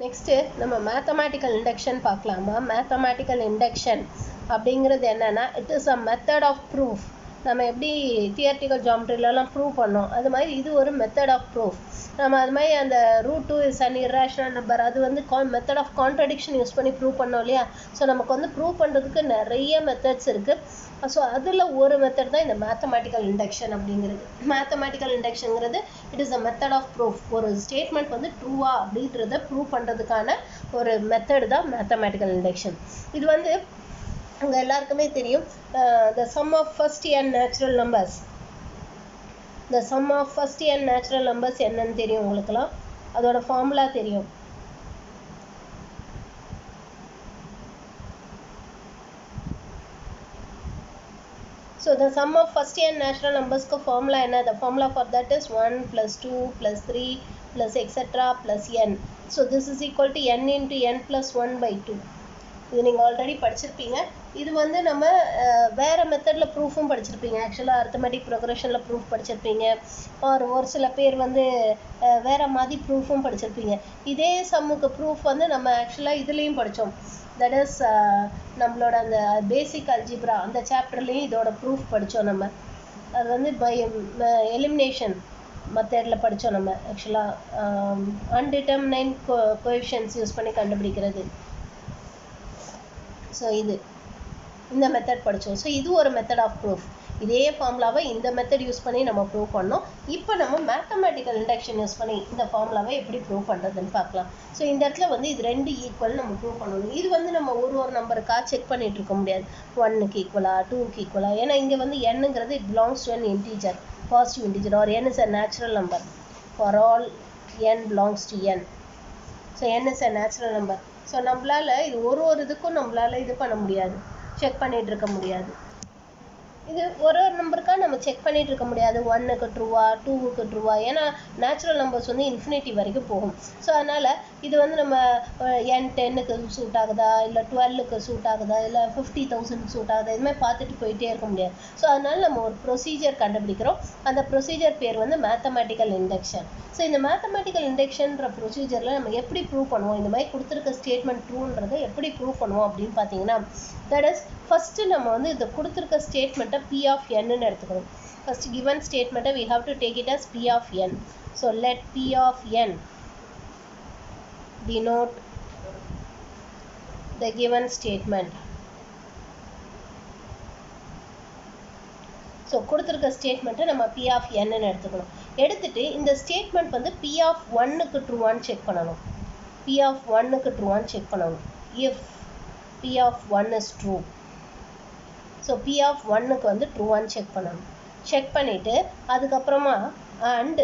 Next நம்ம mathematical induction பார்க்கலாமா. Mathematical induction அப்படிங்கிறது என்னென்னா, it is a method of proof. நம்ம எப்படி தியரிட்டிக்கல் ஜாமெட்ரிலலாம் ப்ரூவ் பண்ணோம், அது மாதிரி இது ஒரு மெத்தட் ஆஃப் ப்ரூஃப். நம்ம அது மாதிரி அந்த root 2 is an irrational number, அது வந்து மெத்தட் ஆஃப் கான்ட்ரடிக்ஷன் யூஸ் பண்ணி ப்ரூவ் பண்ணோம் இல்லையா. ஸோ நமக்கு வந்து ப்ரூவ் பண்ணுறதுக்கு நிறைய மெத்தட்ஸ் இருக்குது. ஸோ அதில் ஒரு மெத்தட் தான் இந்த மேத்தமேட்டிக்கல் இண்டக்ஷன் அப்படிங்கிறது. மேத்தமேட்டிக்கல் இண்டக்ஷனுங்கிறது it is a method of proof. ஒரு ஸ்டேட்மெண்ட் வந்து ட்ரூவா அப்படின்றத ப்ரூவ் பண்ணுறதுக்கான ஒரு மெத்தட் தான் மேத்தமேட்டிக்கல் இண்டக்ஷன். இது வந்து உங்கள் எல்லாருக்குமே தெரியும். the sum of first n natural numbers, the sum of first n natural numbers என்னன்னு தெரியும் உங்களுக்குலாம். அதோட ஃபார்முலா தெரியும். So the sum of first n natural numbers க்கு formula என்ன? The formula for that is 1 plus 2 plus 3 plus etc plus n. So this is equal to n into n plus 1 by 2. இது நீங்கள் already படிச்சிருப்பீங்க. இது வந்து நம்ம வேறு மெத்தடில் ப்ரூஃபும் படிச்சிருப்பீங்க. ஆக்சுவலாக அரித்தமெட்டிக் ப்ரோக்ரஷனில் ப்ரூஃப் படிச்சிருப்பீங்க. ஒரு சில பேர் வந்து வேறு மாதிரி ப்ரூஃபும் படிச்சிருப்பீங்க. இதே சம்முக்கு ப்ரூஃப் வந்து நம்ம ஆக்சுவலாக இதுலேயும் படித்தோம். தட் இஸ் நம்மளோட அந்த பேசிக் அல்ஜிப்ரா அந்த சாப்டர்லேயும் இதோட ப்ரூஃப் படித்தோம். நம்ம அது வந்து பை எலிமினேஷன் மெத்தடில் படித்தோம். நம்ம ஆக்சுவலாக அன்டிட்டர்மினைன் கோஎஃபிஷியன்ட்ஸ் யூஸ் பண்ணி கண்டுபிடிக்கிறது. ஸோ இந்த மெத்தட் படித்தோம். ஸோ இது ஒரு மெத்தட் ஆஃப் ப்ரூஃப். இதே ஃபார்முலாவை இந்த மெத்தட் யூஸ் பண்ணி நம்ம ப்ரூவ் பண்ணோம். இப்போ நம்ம மேத்தமேட்டிக்கல் இண்டக்ஷன் யூஸ் பண்ணி இந்த ஃபார்முலாவை எப்படி ப்ரூவ் பண்ணுறதுன்னு பார்க்கலாம். ஸோ இந்த இடத்துல வந்து இது ரெண்டு ஈக்குவல் நம்ம ப்ரூவ் பண்ணணும். இது வந்து நம்ம ஒரு நம்பருக்காக செக் பண்ணிகிட்டு இருக்க முடியாது. 1க்கு ஈக்குவலா 2க்கு ஈக்குவலா. ஏன்னா இங்கே வந்து என்னங்கிறது it belongs to an integer, positive integer, or n is a natural number. For all n belongs to n. So n is a natural number. So நம்மளால் இது ஒரு இதுக்கும் நம்மளால் இது பண்ண முடியாது, செக் பண்ணிகிட்டு இருக்க முடியாது. இது ஒரு நம்பருக்காக நம்ம செக் பண்ணிகிட்டு இருக்க முடியாது. 1க்கு ட்ரூவா 2க்கு ட்ரூவா. ஏன்னா நேச்சுரல் நம்பர்ஸ் வந்து இன்ஃபினிட்டி வரைக்கும் போகும். ஸோ அதனால் இது வந்து நம்ம n 10க்கு சூட் ஆகுதா, இல்லை 12க்கு சூட் ஆகுதா, இல்லை 50,000 சூட் ஆகுதா, இதுமாதிரி பார்த்துட்டு போயிட்டே இருக்க முடியாது. ஸோ அதனால் நம்ம ஒரு ப்ரொசீஜர் கண்டுபிடிக்கிறோம். அந்த ப்ரொசீஜர் பேர் வந்து மேத்தமேட்டிக்கல் இண்டக்ஷன். ஸோ இந்த மேத்தமேட்டிக்கல் இண்டக்ஷன்ற ப்ரொசீஜரில் நம்ம எப்படி ப்ரூவ் பண்ணுவோம், இந்த மாதிரி கொடுத்துருக்க ஸ்டேட்மெண்ட் ட்ரூன்றதை எப்படி ப்ரூவ் பண்ணுவோம் அப்படின்னு பார்த்தீங்கன்னா, தட் இஸ் ஃபஸ்ட்டு நம்ம வந்து இந்த கொடுத்துருக்க ஸ்டேட்மெண்ட்டை P of n ன்னு எடுத்துக்கணும். ஃபர்ஸ்ட் given ஸ்டேட்மெண்ட்டை we have to take it as P of n. So let P of n denote the given statement. So கொடுத்துருக்க ஸ்டேட்மெண்ட்டை நம்ம P of n ன்னு எடுத்துக்கணும். எடுத்துகிட்டு இந்த ஸ்டேட்மெண்ட் வந்து P of 1க்கு ட்ரூவான்னு செக் பண்ணணும். P of 1க்கு ட்ரூவான்னு செக் பண்ணணும். If P of 1 is true. So P of 1க்கு வந்து ட்ரூவான்னு செக் பண்ணணும். செக் பண்ணிவிட்டு அதுக்கப்புறமா அண்ட்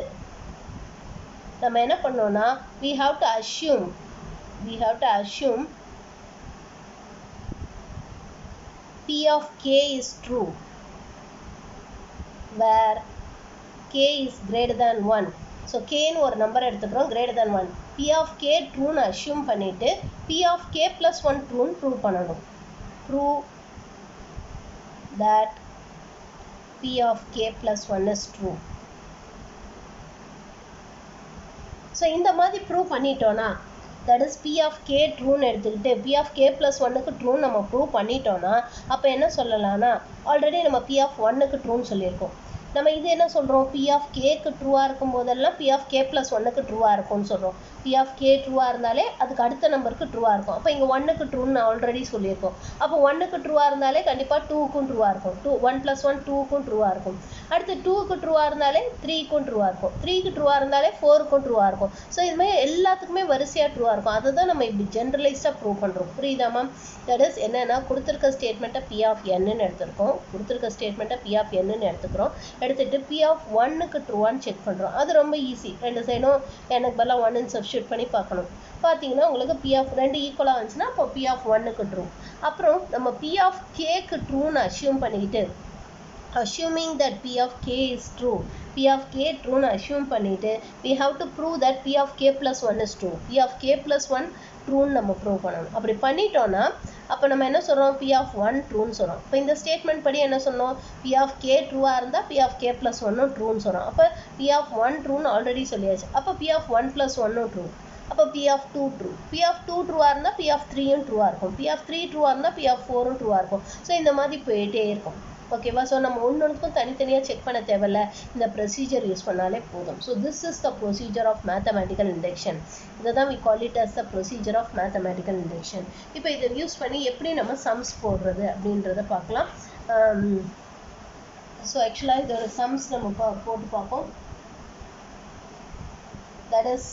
நம்ம என்ன பண்ணோன்னா we have to assume P of k is true where k is greater than 1. So கேன்னு ஒரு நம்பர் எடுத்துக்கிறோம் greater than 1. P of k ட்ரூன்னு அஷ்யூம் பண்ணிவிட்டு P of k plus 1 ட்ரூன்னு ப்ரூவ் பண்ணணும். Prove that P of k plus 1 is true. So இந்த மாதிரி prove பண்ணிட்டோன்னா that is P of k ட்ரூன்னு எடுத்துக்கிட்டு P of k plus 1க்கு ட்ரூன்னு நம்ம ப்ரூவ் பண்ணிட்டோன்னா அப்போ என்ன சொல்லலாம்னா, ஆல்ரெடி நம்ம P of 1க்கு ட்ரூன்னு சொல்லியிருக்கோம். நம்ம இது என்ன சொல்கிறோம், P of kக்கு ட்ரூவாக இருக்கும் போதெல்லாம் P of k plus 1க்கு ட்ரூவாக இருக்கும்னு சொல்கிறோம். P of k ட்ரூவாக இருந்தாலே அதுக்கு அடுத்த நம்பருக்கு ட்ரூவாக இருக்கும். அப்போ இங்கே 1க்கு ட்ரூன்னு ஆல்ரெடி சொல்லியிருக்கோம். அப்போ 1க்கு ட்ரூவாக இருந்தாலே கண்டிப்பாக 2க்கும் ட்ரூவாக இருக்கும். 1 + 1 2க்கும் ட்ரூவாக இருக்கும். அடுத்து 2க்கு ட்ரூவாக இருந்தாலே 3க்கும் ட்ரூவாக இருக்கும். 3க்கு ட்ரூவாக இருந்தாலே 4க்கும் ட்ரூவாக இருக்கும். ஸோ இதுமாதிரி எல்லாத்துக்குமே வரிசையாக ட்ரூவாக இருக்கும். அதை தான் நம்ம இப்படி ஜென்ரலைஸ்டாக ப்ரூவ் பண்ணுறோம். புரியுதா மேம்? தட் இஸ் என்னென்னா கொடுத்துருக்க ஸ்டேட்மெண்ட்டை P of n எடுத்துருக்கோம். கொடுத்துருக்க ஸ்டேட்மெண்ட்டை P of n எடுத்துக்கிறோம். எடுத்துகிட்டு P of 1க்கு ட்ரூவான்னு செக் பண்ணுறோம். அது ரொம்ப ஈஸி. ரெண்டு சைடும் எனக்கு பதிலாக 1ன்னு சப்ஸ்டியூட் பண்ணி பார்க்கணும். பார்த்தீங்கன்னா உங்களுக்கு P of 2 ஈக்குவலாக வந்துச்சுன்னா அப்போ P of 1க்கு ட்ரூ. அப்புறம் நம்ம P of kக்கு ட்ரூன்னு அஷ்யூம் பண்ணிக்கிட்டு assuming that P of k is true, P of k ட்ரூன்னு அஷ்யூம் பண்ணிவிட்டு we have to prove that P of k plus 1 is true. P of k plus 1 ட்ரூன்னு நம்ம prove பண்ணணும். அப்படி பண்ணிட்டோன்னா அப்போ நம்ம என்ன சொல்கிறோம், P of 1 ட்ரூன்னு சொல்கிறோம். இப்போ இந்த ஸ்டேட்மெண்ட் படி என்ன சொன்னோம், P of k ட்ரூவாக இருந்தால் P of k plus 1 ட்ரூன்னு சொல்கிறோம். அப்போ P of 1 ட்ரூன்னு ஆல்ரெடி சொல்லியாச்சு. அப்போ P of 1 plus 1 ட்ரூ. அப்போ P of 2 true. P of 2 ட்ரூவாக இருந்தால் P of 3யும் ட்ரூவாக இருக்கும். P of 3 ட்ரூவாக இருந்தால் P of 4ம் ட்ரூவாக இருக்கும். ஸோ இந்த மாதிரி போயிட்டே இருக்கும். ஓகேவா? ஸோ நம்ம ஒன்றுக்கும் தனித்தனியாக செக் பண்ண தேவையில்ல, இந்த ப்ரொசீஜர் யூஸ் பண்ணாலே போதும். So this is the procedure of mathematical induction. இதை தான் we call it as the procedure of mathematical induction. இப்போ இதை யூஸ் பண்ணி எப்படி நம்ம சம்ஸ் போடுறது அப்படின்றத பார்க்கலாம். ஸோ ஆக்சுவலாக இதோட சம்ஸ் நம்ம போட்டு பார்ப்போம். தட் இஸ்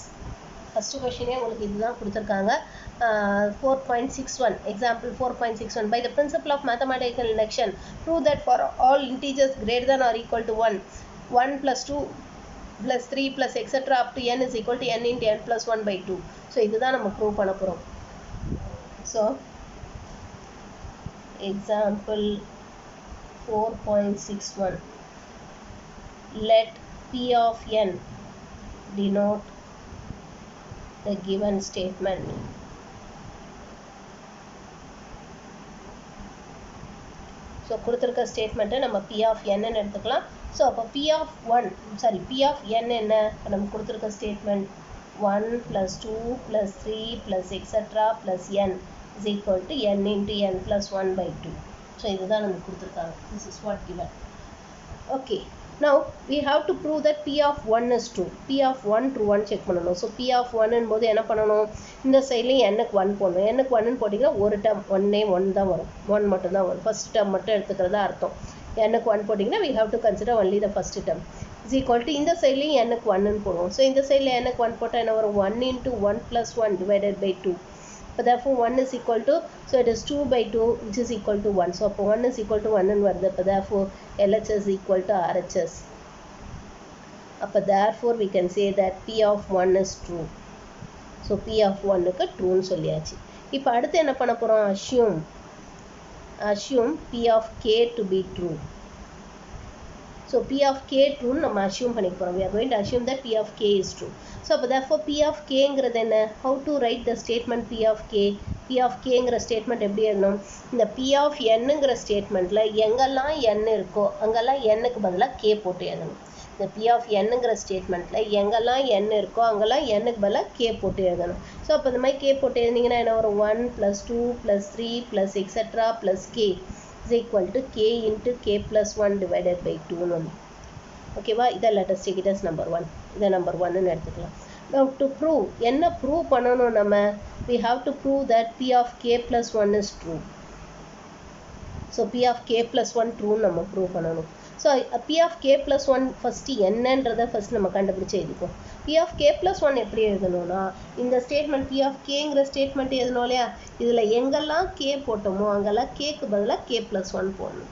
ஃபஸ்ட்டு கொஷினே உங்களுக்கு இதுதான் கொடுத்துருக்காங்க. 4.61 example 4.61 by the principle of mathematical induction prove that for all integers greater than or equal to 1 1 plus 2 plus 3 plus etc up to n is equal to n into n plus 1 by 2. So இதுதான் நம்ம prove பண்ண போகிறோம். So example 4.61 let P of n denote the given statement. So கொடுத்துருக்க ஸ்டேட்மெண்ட்டை நம்ம P of n எடுத்துக்கலாம். So அப்போ P of n என்ன? நம்ம கொடுத்துருக்க statement 1 plus 2 plus 3 plus etc plus n is equal to n into n plus 1 by 2. So இதுதான் நமக்கு கொடுத்துருக்காங்க. This is what given. Okay. Now we have to prove that P of 1 is true. P of 1 true 1 check பண்ணணும். So P of 1 போது என்ன பண்ணணும்? இந்த சைட்லேயும் n-க்கு 1 போடணும். n-க்கு 1 போட்டிங்கன்னா ஒரு டேர்ம் 1 தான் வரும். 1 மட்டும் தான் வரும். ஃபர்ஸ்ட் டேர்ம் மட்டும் எடுத்துக்கிறதா அர்த்தம். n-க்கு 1 போட்டிங்கன்னா we have to consider only the first term. is equal to இந்த சைட்லேயும் n-க்கு 1 போடுவோம். ஸோ இந்த சைடில் n-க்கு 1 போட்டால் என்ன வரும்? 1 into 1 plus 1 divided by 2. So therefore 1 is equal to, so it is 2 by 2 which is equal to 1. So 1 is equal to 1 and வருது. அப்போ therefore LHS is equal to RHS. அப்போ therefore we can say that P of 1 is true. So P of 1க்கு ட்ரூன்னு சொல்லியாச்சு. இப்போ அடுத்து என்ன பண்ண போகிறோம்? assume P of k to be true. So P of k true நம்ம assume பண்ணிக்க போகிறோம். We are going to assume that P of k is true. So therefore P of k ங்கிறது என்ன? How to write the statement P of k? P of k ங்கிற statement எப்படி எழுதணும்? இந்த P of n-ங்கிற ஸ்டேட்மெண்ட்டில் எங்கெல்லாம் n இருக்கோ அங்கெல்லாம் n-க்கு பதிலாக k போட்டு எழுதணும். இந்த P of n-ங்கிற ஸ்டேட்மெண்ட்டில் எங்கெல்லாம் n இருக்கோ அங்கெல்லாம் n-க்கு பதிலாக k போட்டு எழுதணும். ஸோ அப்போ இந்த மாதிரி k போட்டு எழுதிங்கன்னா என்ன வரும்? 1 plus 2 plus 3 plus etc plus k is equal to k into k plus 1 divided by 2. ஓகேவா? இதை let us take it as number 1. இதை number 1ன்னு எடுத்துக்கலாம். Now to prove, என்ன ப்ரூவ் பண்ணணும் நம்ம? We have to prove that P of k plus 1 is true. So P of k plus 1 true நம்ம prove பண்ணணும். So P of k plus 1 first என்னன்றதை first நம்ம கண்டுபிடிச்சி எழுதிப்போம். P of k plus 1 எப்படி எழுதணும்னா, இந்த ஸ்டேட்மெண்ட் P of k-ங்கிற ஸ்டேட்மெண்ட் எழுதணும் இல்லையா? இதில் எங்கெல்லாம் k போட்டோமோ அங்கெல்லாம் k-க்கு பதிலாக k plus 1 போடணும்.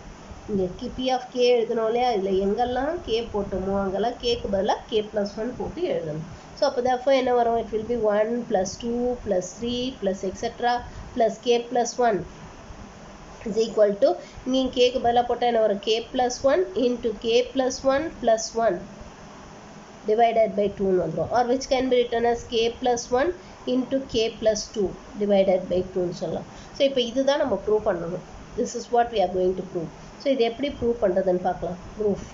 இங்கே P of k எழுதணும் இல்லையா? இதில் எங்கெல்லாம் k போட்டோமோ அங்கெல்லாம் k-க்கு பதிலாக k plus 1 போட்டு எழுதணும். ஸோ அப்போ therefore என்ன வரும்? It will be 1 plus 2 plus 3 plus etc plus k plus 1 is equal to, இங்கே k-க்கு பதிலாக போட்டால் என்ன வரும்? k plus 1 into k plus 1 plus 1 divided by 2 வந்துடும். or which can be written as k plus 1 into k plus 2 divided by 2 சொல்லலாம். So இப்போ இதுதான் நம்ம ப்ரூவ் பண்ணணும். This is what we are going to prove. So இது எப்படி prove பண்ணுறதுன்னு பார்க்கலாம். ப்ரூஃப்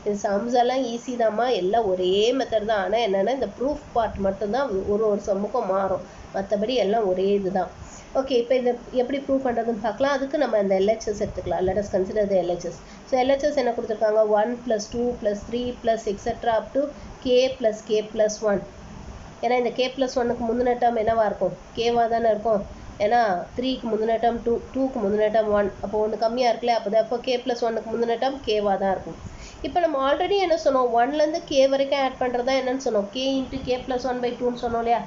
இது சம்ஸ் எல்லாம் ஈஸி தாம்மா, எல்லாம் ஒரே மெத்தட் தான். ஆனால் என்னென்னா இந்த ப்ரூஃப் பார்ட் மட்டும்தான் ஒரு சம்முக்கும் மாறும், மற்றபடி எல்லாம் ஒரே இது தான். ஓகே, இப்போ இதை எப்படி ப்ரூவ் பண்ணுறதுன்னு பார்க்கலாம். அதுக்கு நம்ம இந்த LHS எடுத்துக்கலாம். let us consider the LHS. So LHS என்ன கொடுத்துருக்காங்க? 1 plus 2 plus 3 plus etc up to k plus k plus 1. ஏன்னா இந்த k plus 1க்கு முந்தின டேர்ம் என்னவாக இருக்கும்? கேவாக தானே இருக்கும். ஏன்னா 3க்கு முந்தின டேர்ம் 2, 2க்கு முந்தின டேர்ம் 1, அப்போ ஒன்று கம்மியாக இருக்குல்ல. அப்போ அப்போ k plus 1க்கு முந்தின டேர்ம் கேவாக தான் இருக்கும். இப்போ நம்ம ஆல்ரெடி என்ன சொன்னோம்? 1லேருந்து k வரைக்கும் ஆட் பண்ணுறது தான் என்னன்னு சொன்னோம்? k into k plus 1 by 2ன்னு சொன்னோம் இல்லையா?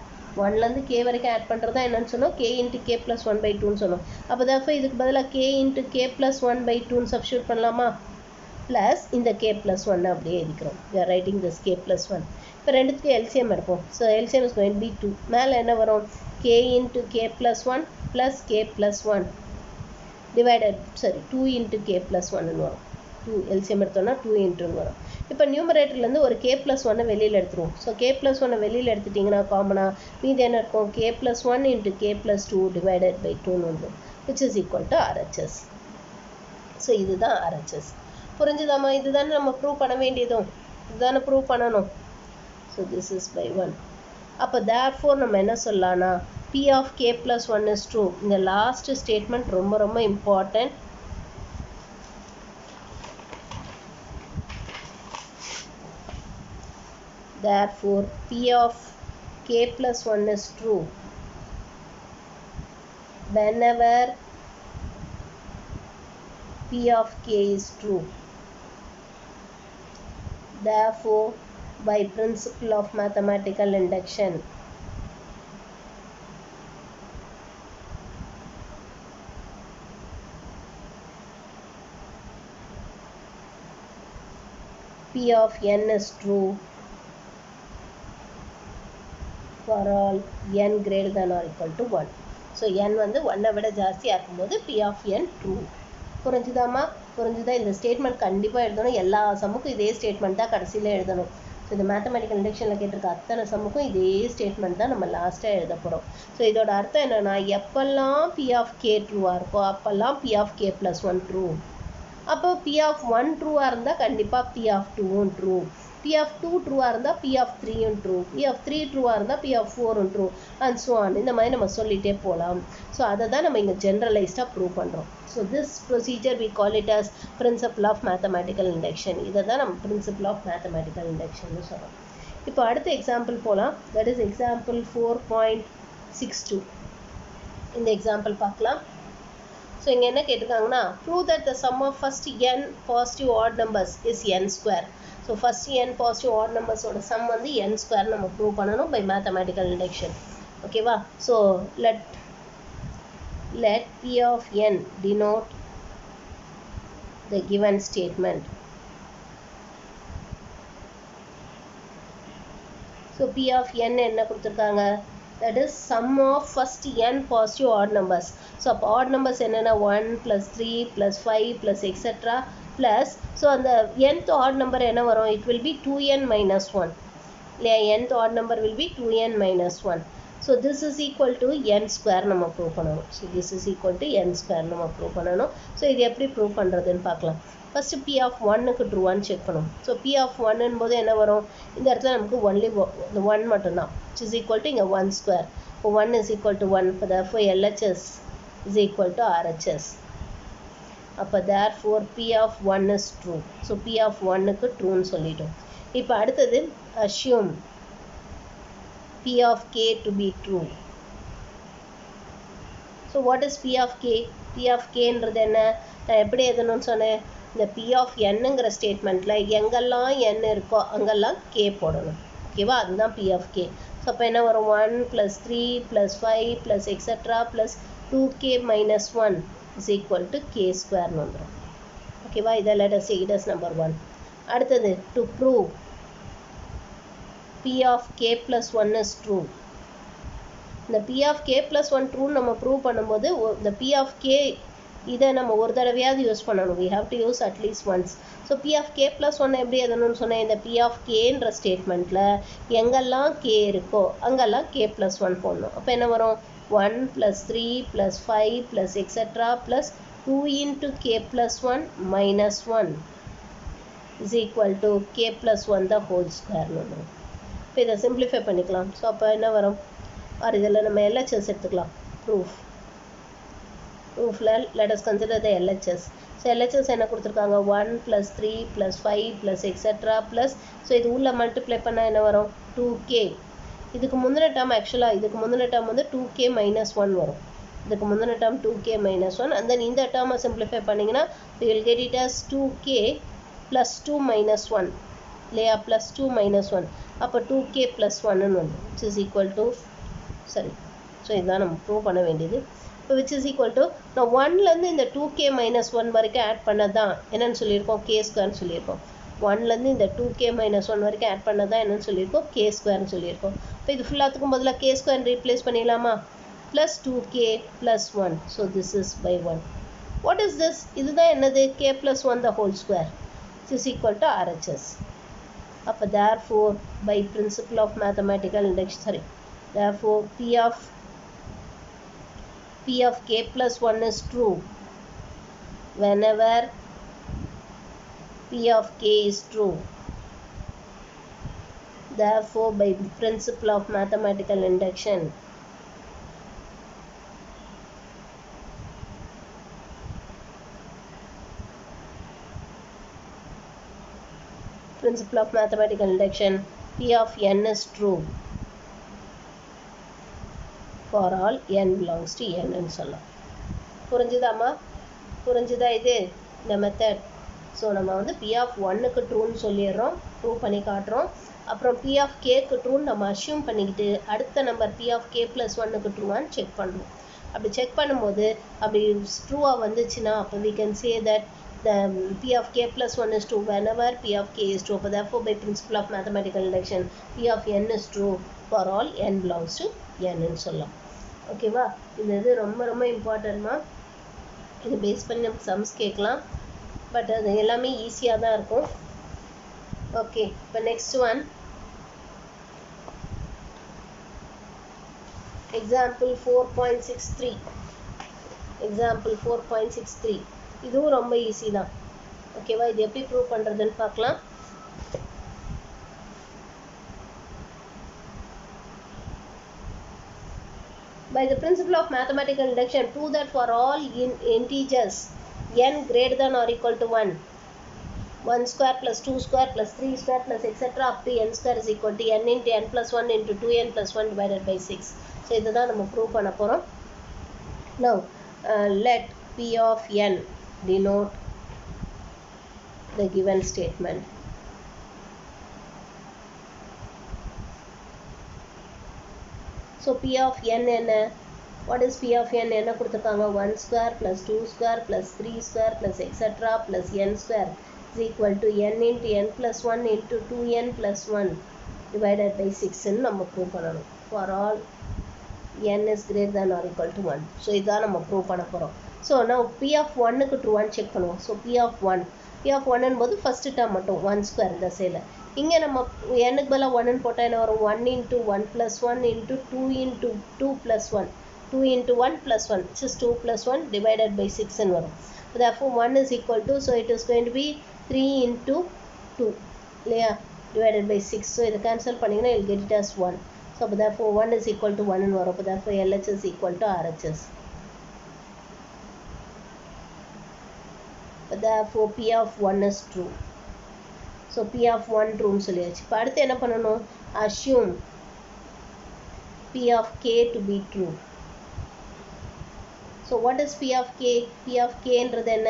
1லேருந்து k வரைக்கும் ஆட் பண்ணுறது தான் என்னன்னு சொன்னோம்? k into k plus 1 by 2ன்னு சொன்னோம். அப்போ therefore இதுக்கு பதிலாக k into k plus 1 by 2ன்னு substitute பண்ணலாமா? ப்ளஸ் இந்த k plus 1 அப்படியே இருக்கிறோம். we are writing this k plus 1. இப்போ ரெண்டுத்துக்கு LCM எடுப்போம். So LCM is going to be 2. மேலே என்ன வரும்? k into k plus 1 plus k plus 1 divided, 2 into k plus 1ன்னு வரும். 2 LCM எடுத்தோம்னா 2 இன்ட்டுன்னு வரும். இப்போ நியூமரேட்டர்லேருந்து ஒரு k plus 1 வெளியில் எடுத்துருவோம். ஸோ k plus 1 வெளியில் எடுத்துட்டிங்கன்னா காமனாக மீது என்ன இருக்கும்? k plus 1 into k plus 2 divided by 2ன்னு வந்துடும், which is equal to RHS. So இதுதான் RHS. புரிஞ்சுதாம்மா? இதுதானே நம்ம ப்ரூவ் பண்ண வேண்டியதும், இதுதானே ப்ரூவ் பண்ணணும். So this is by 1. அப்போ therefore நம்ம என்ன சொல்லலாம்னா p of k plus 1 is true. இந்த லாஸ்ட் ஸ்டேட்மெண்ட் ரொம்ப ரொம்ப important. Therefore p of k plus 1 is true whenever p of k is true. Therefore, by principle of mathematical induction, p of n is true for all n greater than or equal to 1. So n வந்து 1 விட ஜாஸ்தியாக இருக்கும்போது p of n true. புரிஞ்சுதாம்மா? புரிஞ்சுதா? இந்த statement கண்டிப்பாக எழுதணும். எல்லா சம்முக்கும் இதே ஸ்டேட்மெண்ட் தான் கடைசியில் எழுதணும். ஸோ இந்த மேத்தமெட்டிக்கல் இண்டக்ஷனில் கேட்டிருக்க அத்தனை சம்முக்கும் இதே ஸ்டேட்மெண்ட் தான் நம்ம லாஸ்ட்டாக எழுத போகிறோம். ஸோ இதோட அர்த்தம் என்னென்னா, எப்பெல்லாம் p of k ட்ரூவாக இருக்கோ அப்போல்லாம் p of k plus 1 true. அப்போ p of 1 ட்ரூவாக இருந்தால் கண்டிப்பாக p of 2ம் ட்ரூ. p of 2 ட்ரூவாக இருந்தால் p of 3ம் ட்ரூ. p of 3 ட்ரூவாக இருந்தால் p of 4ம் ட்ரூ. And so on. இந்த மாதிரி நம்ம சொல்லிகிட்டே போகலாம். ஸோ அதை தான் நம்ம இங்கே ஜென்ரலைஸ்டாக ப்ரூவ் பண்ணுறோம். So this procedure we call it as principle of mathematical induction. இதை தான் நம்ம principle of mathematical induction னு சொல்கிறோம். இப்போ அடுத்த எக்ஸாம்பிள் போகலாம். that is example 4.62. இந்த எக்ஸாம்பிள் பார்க்கலாம். ஸோ இங்கே என்ன கேட்டிருக்காங்கன்னா, prove that the sum of first n positive odd numbers is n square. So first n positive odd numbers ஓட sum வந்து n square நம்ம ப்ரூவ் பண்ணணும் by mathematical induction. ஓகேவா? So let p of n denote the given statement. So p of n என்ன கொடுத்திருக்காங்க? That is sum of first n positive odd numbers. So odd numbers என்னன்னா 1 plus 3 plus 5 plus etc. plus so அந்த nth odd number என்ன வரும்? It will be 2n minus 1. இல்லையா? nth odd number will be 2n minus 1. So this is equal to n square நம்ம prove பண்ணணும். So this is equal to n square நம்ம prove பண்ணணும். So இது எப்படி prove பண்ணுறதுன்னு பார்க்கலாம். ஃபஸ்ட்டு p of 1க்கு ட்ரூவான்னு செக் பண்ணும். ஸோ p of 1 போது என்ன வரும்? இந்த இடத்துல நமக்கு ஒன்லி இந்த 1 மட்டும்தான். which is equal to இங்கே 1 square. இப்போ 1 is equal to 1. இப்போ therefore LHS is equal to RHS. அப்போ therefore p of 1 is true. So p of 1க்கு ட்ரூன்னு சொல்லிட்டோம். இப்போ அடுத்தது assume p of k to be true. So what is p of k? p of k ன்றது என்ன? நான் எப்படி எழுதணும்னு சொன்னேன்? இந்த p of nங்கிற ஸ்டேட்மெண்ட்டில் எங்கெல்லாம் n இருக்கோ அங்கெல்லாம் k போடணும். ஓகேவா? அதுதான் p of k. ஸோ அப்போ என்ன வரும்? 1 plus 3 plus 5 plus etc. plus 2k minus 1 is equal to k square வந்துடும். ஓகேவா? இதை let us say it as number 1. அடுத்தது to prove p of k plus 1 is true. இந்த p of k plus 1 true நம்ம prove பண்ணும்போது இந்த p of k இதை நம்ம ஒரு தடவையாவது யூஸ் பண்ணணும். we have to use at least once. So p of k plus 1 எப்படி எழுதணும்னு சொன்னேன்? இந்த p of kன்ற ஸ்டேட்மெண்ட்டில் எங்கெல்லாம் k இருக்கோ அங்கெல்லாம் k plus 1 போடணும். அப்போ என்ன வரும்? 1 plus 3 plus 5 plus etc. plus 2 into k plus 1 minus 1 is equal to k plus 1 the whole square வரும். இப்போ இதை சிம்பிளிஃபை பண்ணிக்கலாம். ஸோ அப்போ என்ன வரும்? ஆர் இதில் நம்ம LHS எடுத்துக்கலாம். ப்ரூஃபில் let us consider the LHS. So LHS என்ன கொடுத்துருக்காங்க? 1 plus 3 plus 5 plus etc. plus so இது உள்ள மல்டிப்ளை பண்ணால் என்ன வரும்? 2k. இதுக்கு முந்தின டேர்ம் ஆக்சுவலாக இதுக்கு முந்தின டேர்ம் வந்து 2k minus 1 வரும். இதுக்கு முந்தின term 2k minus 1 and then இந்த டேர்மை சிம்பிளிஃபை பண்ணிங்கன்னா we will get it as 2k plus 2 minus 1 இல்லையா? plus 2 minus 1. அப்போ 2k plus 1 வந்து which is equal to சரி. ஸோ இதுதான் நம்ம ப்ரூவ் பண்ண வேண்டியது. இப்போ which is equal to நான் 1லேருந்து இந்த 2k minus 1 வரைக்கும் ஆட் பண்ணது தான் என்னென்னு சொல்லியிருக்கோம்? k ஸ்கொயர்னு சொல்லியிருக்கோம். 1லேருந்து இந்த 2k minus 1 வரைக்கும் ஆட் பண்ணது தான் என்னென்னு சொல்லியிருக்கோம்? k ஸ்கொயர்னு சொல்லியிருக்கோம். இப்போ இது ஃபுல்லாத்துக்கும் பதிலாக k ஸ்கொயர் ரீப்ளேஸ் பண்ணிடலாமா? plus 2k plus 1. So this is by 1. What is this? இதுதான் என்னது? k plus 1 the whole square which is equal to RHS. அப்போ therefore by principle of mathematical induction therefore p of k plus 1 is true whenever p of k is true. therefore by principle of mathematical induction P of n is true for all n belongs to n ன்னு சொல்லலாம். புரிஞ்சுதாம்மா? புரிஞ்சுதா இது இந்த method? So நம்ம வந்து P of 1க்கு ட்ரூன்னு சொல்லிடுறோம், prove பண்ணி காட்டுறோம். அப்புறம் P of kக்கு ட்ரூன்னு நம்ம அஷ்யூம் பண்ணிக்கிட்டு அடுத்த number P of k plus 1க்கு ட்ரூவான்னு செக் பண்ணுறோம். அப்படி செக் பண்ணும்போது அப்படி ட்ரூவாக வந்துச்சுன்னா அப்போ we can say that the P of k plus 1 is true whenever P of k is true. So therefore by principle of mathematical induction P of n is true for all n belongs to n ன்னு சொல்லலாம். ஓகேவா? இது ரொம்ப ரொம்ப இம்பார்ட்டன்ட்மா. இது base பண்ணி நமக்கு sums கேட்கலாம், பட் அது எல்லாமே ஈஸியாக தான் இருக்கும். ஓகே, இப்போ நெக்ஸ்ட் ஒன் எக்ஸாம்பிள் 4.63. எக்ஸாம்பிள் 4.63 இதுவும் ரொம்ப ஈஸி தான். ஓகேவா? இது எப்படி ப்ரூவ் பண்ணுறதுன்னு பார்க்கலாம். By the principle of mathematical induction, prove that for all integers n greater than or equal to 1, 1 square plus 2 square plus 3 square plus etc. up to n square is equal to n into n plus 1 into 2n plus 1 divided by 6. So, இதுதான் நம்ம prove பண்ண போறோம். Now, let P of n denote the given statement. So P of n என்ன? What is P of n? என்ன கொடுத்துருக்காங்க? 1 square plus 2 square plus 3 square plus etc. plus n square is equal to n into n plus 1 into 2n plus 1 divided by 6 ன்னு நம்ம prove பண்ணணும். For all n is greater than or equal to 1. So இதான் நம்ம prove பண்ண போகிறோம். So now P of 1க்கு ட்ரூவான்னு check பண்ணுவோம். So P of 1 போது ஃபஸ்ட்டு டேர்ம் மட்டும் 1 ஸ்கொயர் இந்த சைடில். இங்கே நம்ம n-க்கு பதிலாக 1ன்னு போட்டால் என்ன வரும்? 1 into 1 plus 1 into 2 into 2 plus 1. 2 into 1 plus 1, which is 2 plus 1 divided by 6 ன்னு வரும். Therefore 1 is equal to, so it is going to be 3 into 2 இல்லையா, divided by 6. So இதை கேன்சல் பண்ணிங்கன்னா you'll get it as 1. So therefore 1 is equal to 1 ன்னு வரும். Therefore LHS is equal to RHS. Therefore P of 1 is true. So P of 1 true ன்னு சொல்லியாச்சு. இப்போ அடுத்து என்ன பண்ணணும்? Assume P of k to be true. So what is P of k? P of kன்றது என்ன?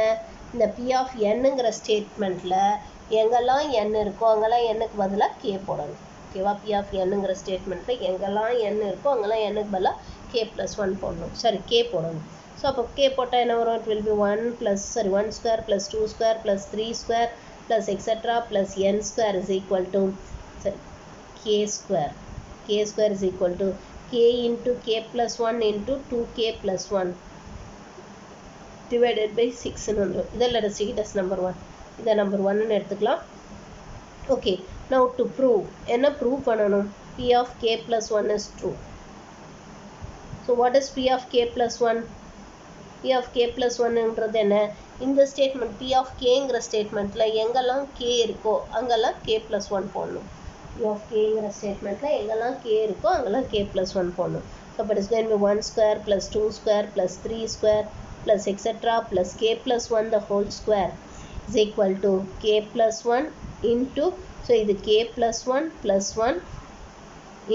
இந்த P of nங்கிற ஸ்டேட்மெண்ட்டில் எங்கெல்லாம் n இருக்கோ அங்கெல்லாம் nக்கு பதிலாக k போடணும். ஓகேவா? P of nங்கிற ஸ்டேட்மெண்ட்டில் எங்கெல்லாம் n இருக்கோ அங்கெல்லாம் nக்கு பதிலாக k plus 1 போடணும். சரி, k போடணும். ஸோ அப்போ k போட்டால் என்ன வரும்? It will be 1 square plus 2 square plus 3 square plus etc. plus n square is equal to k square. K square is equal to k into k plus 1 into 2k plus 1 divided by 6 ன்னு வந்துடும். இதில் let us take it as number 1. இதை number 1ன்னு எடுத்துக்கலாம். Okay, now to prove என்ன prove பண்ணணும்? P of k plus 1 is true. So what is P of k plus 1? P of k plus 1ன்றது என்ன? இந்த statement P of kங்கிற ஸ்டேட்மெண்ட்டில் எங்கெல்லாம் k இருக்கோ அங்கெல்லாம் k plus 1 போடணும். P of kங்கிற ஸ்டேட்மெண்ட்டில் எங்கெல்லாம் k இருக்கோ அங்கெல்லாம் k plus 1 போடணும். So it is going to be 1 square plus 2 square plus 3 square plus etc. plus k plus 1 the whole square is equal to k plus 1 into, so இது k plus 1 plus 1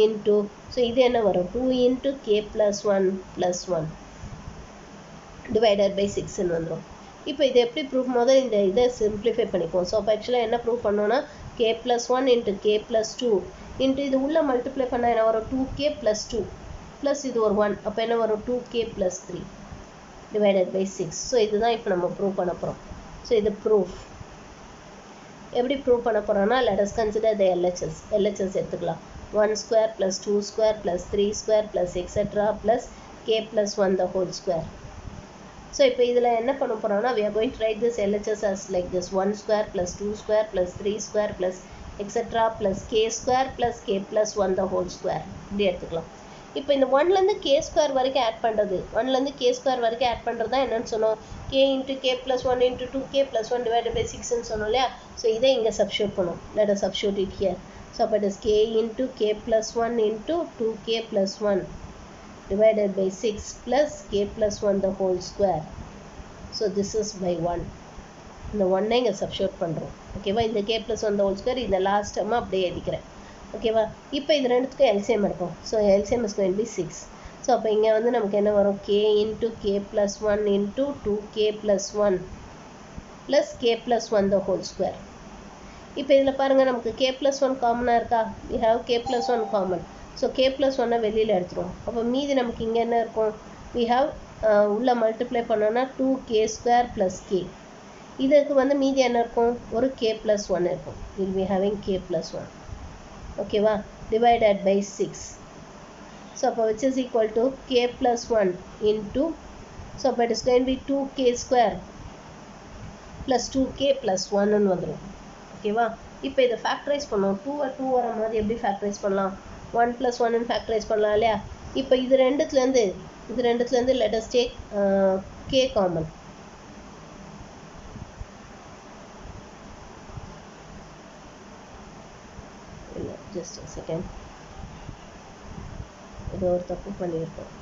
into, so இது என்ன வரும்? 2 into k plus 1 plus 1 divided by 6 ன்னு வந்துடும். இப்போ இதை எப்படி proof முதல் இந்த இதை சிம்பிளிஃபை பண்ணிப்போம். ஸோ அப்போ ஆக்சுவலாக என்ன ப்ரூஃப் பண்ணோன்னா k plus 1 into k plus 2 into இது உள்ள மல்டிப்ளை பண்ணால் என்ன வரும்? 2k plus 2 ப்ளஸ் இது ஒரு 1, அப்போ என்ன வரும்? 2k plus 3 divided by 6. So இதுதான் இப்போ நம்ம ப்ரூவ் பண்ண போகிறோம். ஸோ இது ப்ரூஃப் எப்படி ப்ரூவ் பண்ண போகிறோன்னா let us consider the LHS. LHS எடுத்துக்கலாம். 1 square plus 2 square plus 3 square plus etc. plus k plus 1 the whole square. So இப்போ இதில் என்ன பண்ண போகிறோம்னா we are going to write this LHS as like this: 1 square plus 2 square plus 3 square plus etc. plus k square plus k plus 1 the whole square. இப்படி எடுத்துக்கலாம். இப்போ இந்த 1லேருந்து k square வரைக்கும் ஆட் பண்ணுறது, 1லேருந்து k ஸ்கொயர் வரைக்கும் add பண்ணுறது தான் என்னென்னு சொன்னோம்? k into k plus 1 into 2k plus 1 divided by 6ன்னு சொன்னோம் இல்லையா? ஸோ இதை இங்கே சப்ஸ்டியூட் பண்ணும். let us substitute it here. So it is k into k plus 1 into 2k plus 1 divided by 6 plus k plus 1 the whole square. So this is by 1. இந்த 1 இங்கே substitute பண்ணுறோம். ஓகேவா, இந்த k plus 1 the whole square இந்த last டேர்மாக அப்படியே எழுதிக்கிறேன். ஓகேவா, இப்போ இது ரெண்டுத்துக்கும் எல்சிஎம் எடுப்போம். So LCM is going by 6. So அப்போ இங்கே வந்து நமக்கு என்ன வரும், k into k plus 1 into 2k plus 1 plus k plus 1 the whole square. இப்போ இதில் பாருங்கள், நமக்கு k plus 1 காமனாக இருக்கா? we have k plus 1 common. So k plus 1 வெளியில் எடுத்துருவோம். அப்போ மீதி நமக்கு இங்கே என்ன இருக்கும், we have உள்ள மல்டிப்ளை பண்ணோன்னா 2k square plus k. இதுக்கு வந்து மீதி என்ன இருக்கும், ஒரு k plus 1 இருக்கும். will be having k plus 1. ஓகேவா, divided by 6. ஸோ அப்போ which is equal to k plus 1 into, so அப்போ it is going to be 2k square plus 2k plus 1 வந்துடும். ஓகேவா, இப்போ இதை ஃபேக்டரைஸ் பண்ணோம். 2 வர மாதிரி எப்படி ஃபேக்டரைஸ் பண்ணலாம், 1 plus 1 ஃபேக்டரைஸ் பண்ணலாம் இல்லையா. இப்போ இது ரெண்டுத்துலேருந்து let us take k common. இல்லை, ஜஸ்ட் a second, ஏதோ ஒரு தப்பு பண்ணியிருக்கோம்.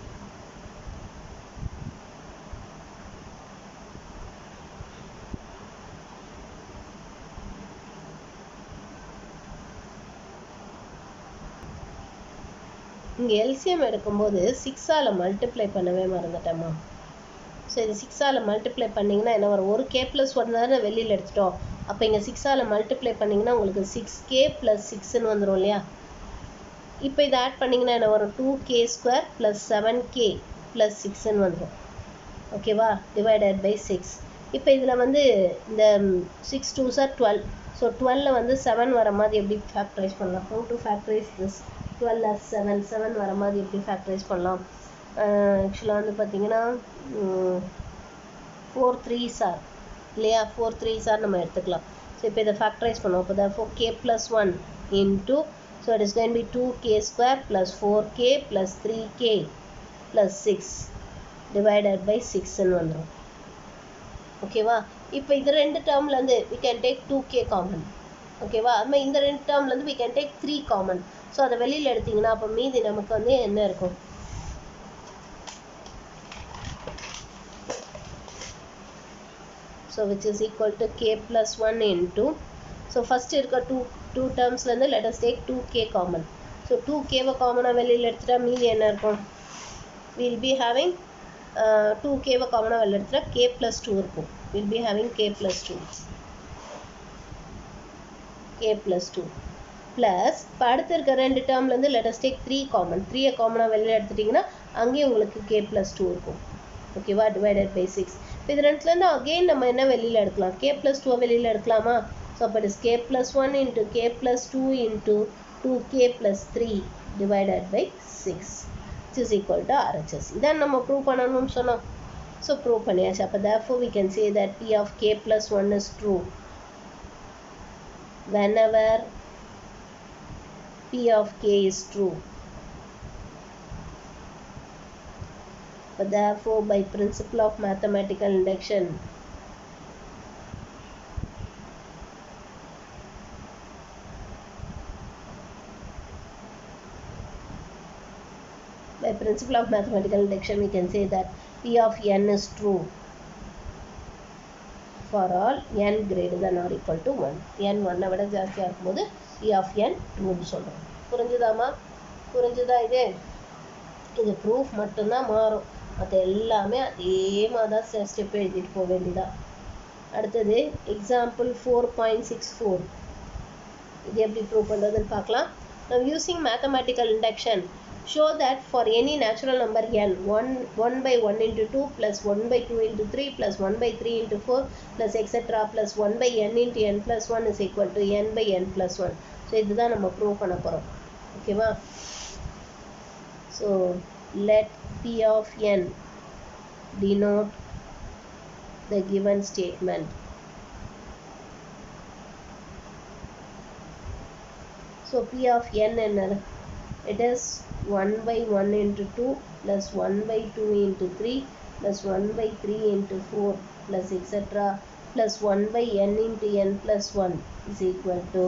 இங்கே எல்சிஎம் எடுக்கும்போது 6ஆல் மல்டிப்ளை பண்ணவே மறந்துட்டேம்மா. ஸோ இது 6ஆல் மல்டிப்ளை பண்ணிங்கன்னா என்ன வரும், ஒரு k plus 1 தானே வெளியில் எடுத்துட்டோம். அப்போ இங்கே 6ஆல் மல்டிப்ளை பண்ணிங்கன்னா உங்களுக்கு 6k plus 6ன்னு வந்துடும் இல்லையா. இப்போ இதை ஆட் பண்ணிங்கன்னா என்ன வரும், 2k square plus 7k plus 6ன்னு வந்துடும். ஓகேவா, டிவைடட் பை 6. இப்போ இதில் வந்து இந்த 6 2s are 12. ஸோ 12 வந்து 7 வர மாதிரி எப்படி ஃபேக்டரைஸ் பண்ணலாம், how to factorize this 12 as 7 வர மாதிரி எப்படி ஃபேக்டரைஸ் பண்ணலாம். ஆக்சுவலாக வந்து பார்த்தீங்கன்னா 4 3s are இல்லையா, 4 3s are நம்ம எடுத்துக்கலாம். ஸோ இப்போ இதை ஃபேக்டரைஸ் பண்ணுவோம். இப்போ therefore k plus 1 into, so it is going to be 2k square plus 4k plus 3k plus 6 divided by 6ன்னு வந்துடும். ஓகேவா, இப்போ இது ரெண்டு டேர்ம்லேருந்து we can take 2k common. ஓகேவா, அதுமாதிரி இந்த ரெண்டு டேர்ம்லேருந்து we can take 3 common. So அதை வெளியில் எடுத்திங்கன்னா அப்போ மீதி நமக்கு வந்து என்ன இருக்கும், so which is equal to k plus 1 into, so first இருக்க டூ டேர்ம்ஸ்லேருந்து let us take 2k common. So 2kவை காமனாக வெளியில் எடுத்துட்டா மீதி என்ன இருக்கும், we'll be having 2kவை காமனாக வெளியில் எடுத்துட்டா k plus 2 இருக்கும். we'll be having k plus 2 plus இப்போ அடுத்து இருக்க ரெண்டு டேர்ம்லேருந்து let us take 3 காமன். 3ஐ காமனாக வெளியில் எடுத்துட்டிங்கன்னா அங்கேயும் உங்களுக்கு k plus 2 இருக்கும். ஓகேவா, டிவைடட் பை 6. இப்போ இது ரெண்டுலேருந்து அகெயின் நம்ம என்ன வெளியில் எடுக்கலாம், k plus 2 வெளியில் எடுக்கலாமா. ஸோ அப்போ it is k plus 1 into k plus 2 into 2k plus 3 divided by 6 which is equal to RHS. இதான் நம்ம ப்ரூவ் பண்ணணும்னு சொன்னோம். ஸோ ப்ரூவ் பண்ணியாச்சு. அப்போ therefore we can say that P of k plus 1 is true whenever P of k is true. But therefore by principle of mathematical induction, we can say that P of n is true for all n greater than or equal to 1. n 1 விட ஜாஸ்தியாக இருக்கும்போது P of n ட்ரூன்னு சொல்கிறோம். புரிஞ்சுதாம்மா, புரிஞ்சுதா? இது proof மட்டும்தான் மாறும், மற்ற எல்லாமே அதே மாதிரி தான் ஸ்டெப் எழுதிட்டு போக வேண்டியதா. அடுத்தது எக்ஸாம்பிள் 4.64. இது எப்படி ப்ரூவ் பண்ணுறதுன்னு பார்க்கலாம். Now using mathematical induction, show that for any natural number n, 1 by 1 into 2 plus 1 by 2 into 3 plus 1 by 3 into 4 plus etc plus 1 by n into n plus 1 is equal to n by n plus 1. So இதுதான் நம்ம prove பண்ண போகிறோம். ஓகேவா, so let P of n denote the given statement. So P of n என்னது, it is 1 by 1 into 2 plus 1 by 2 into 3 plus 1 by 3 into 4 plus etc plus 1 by n into n plus 1 is equal to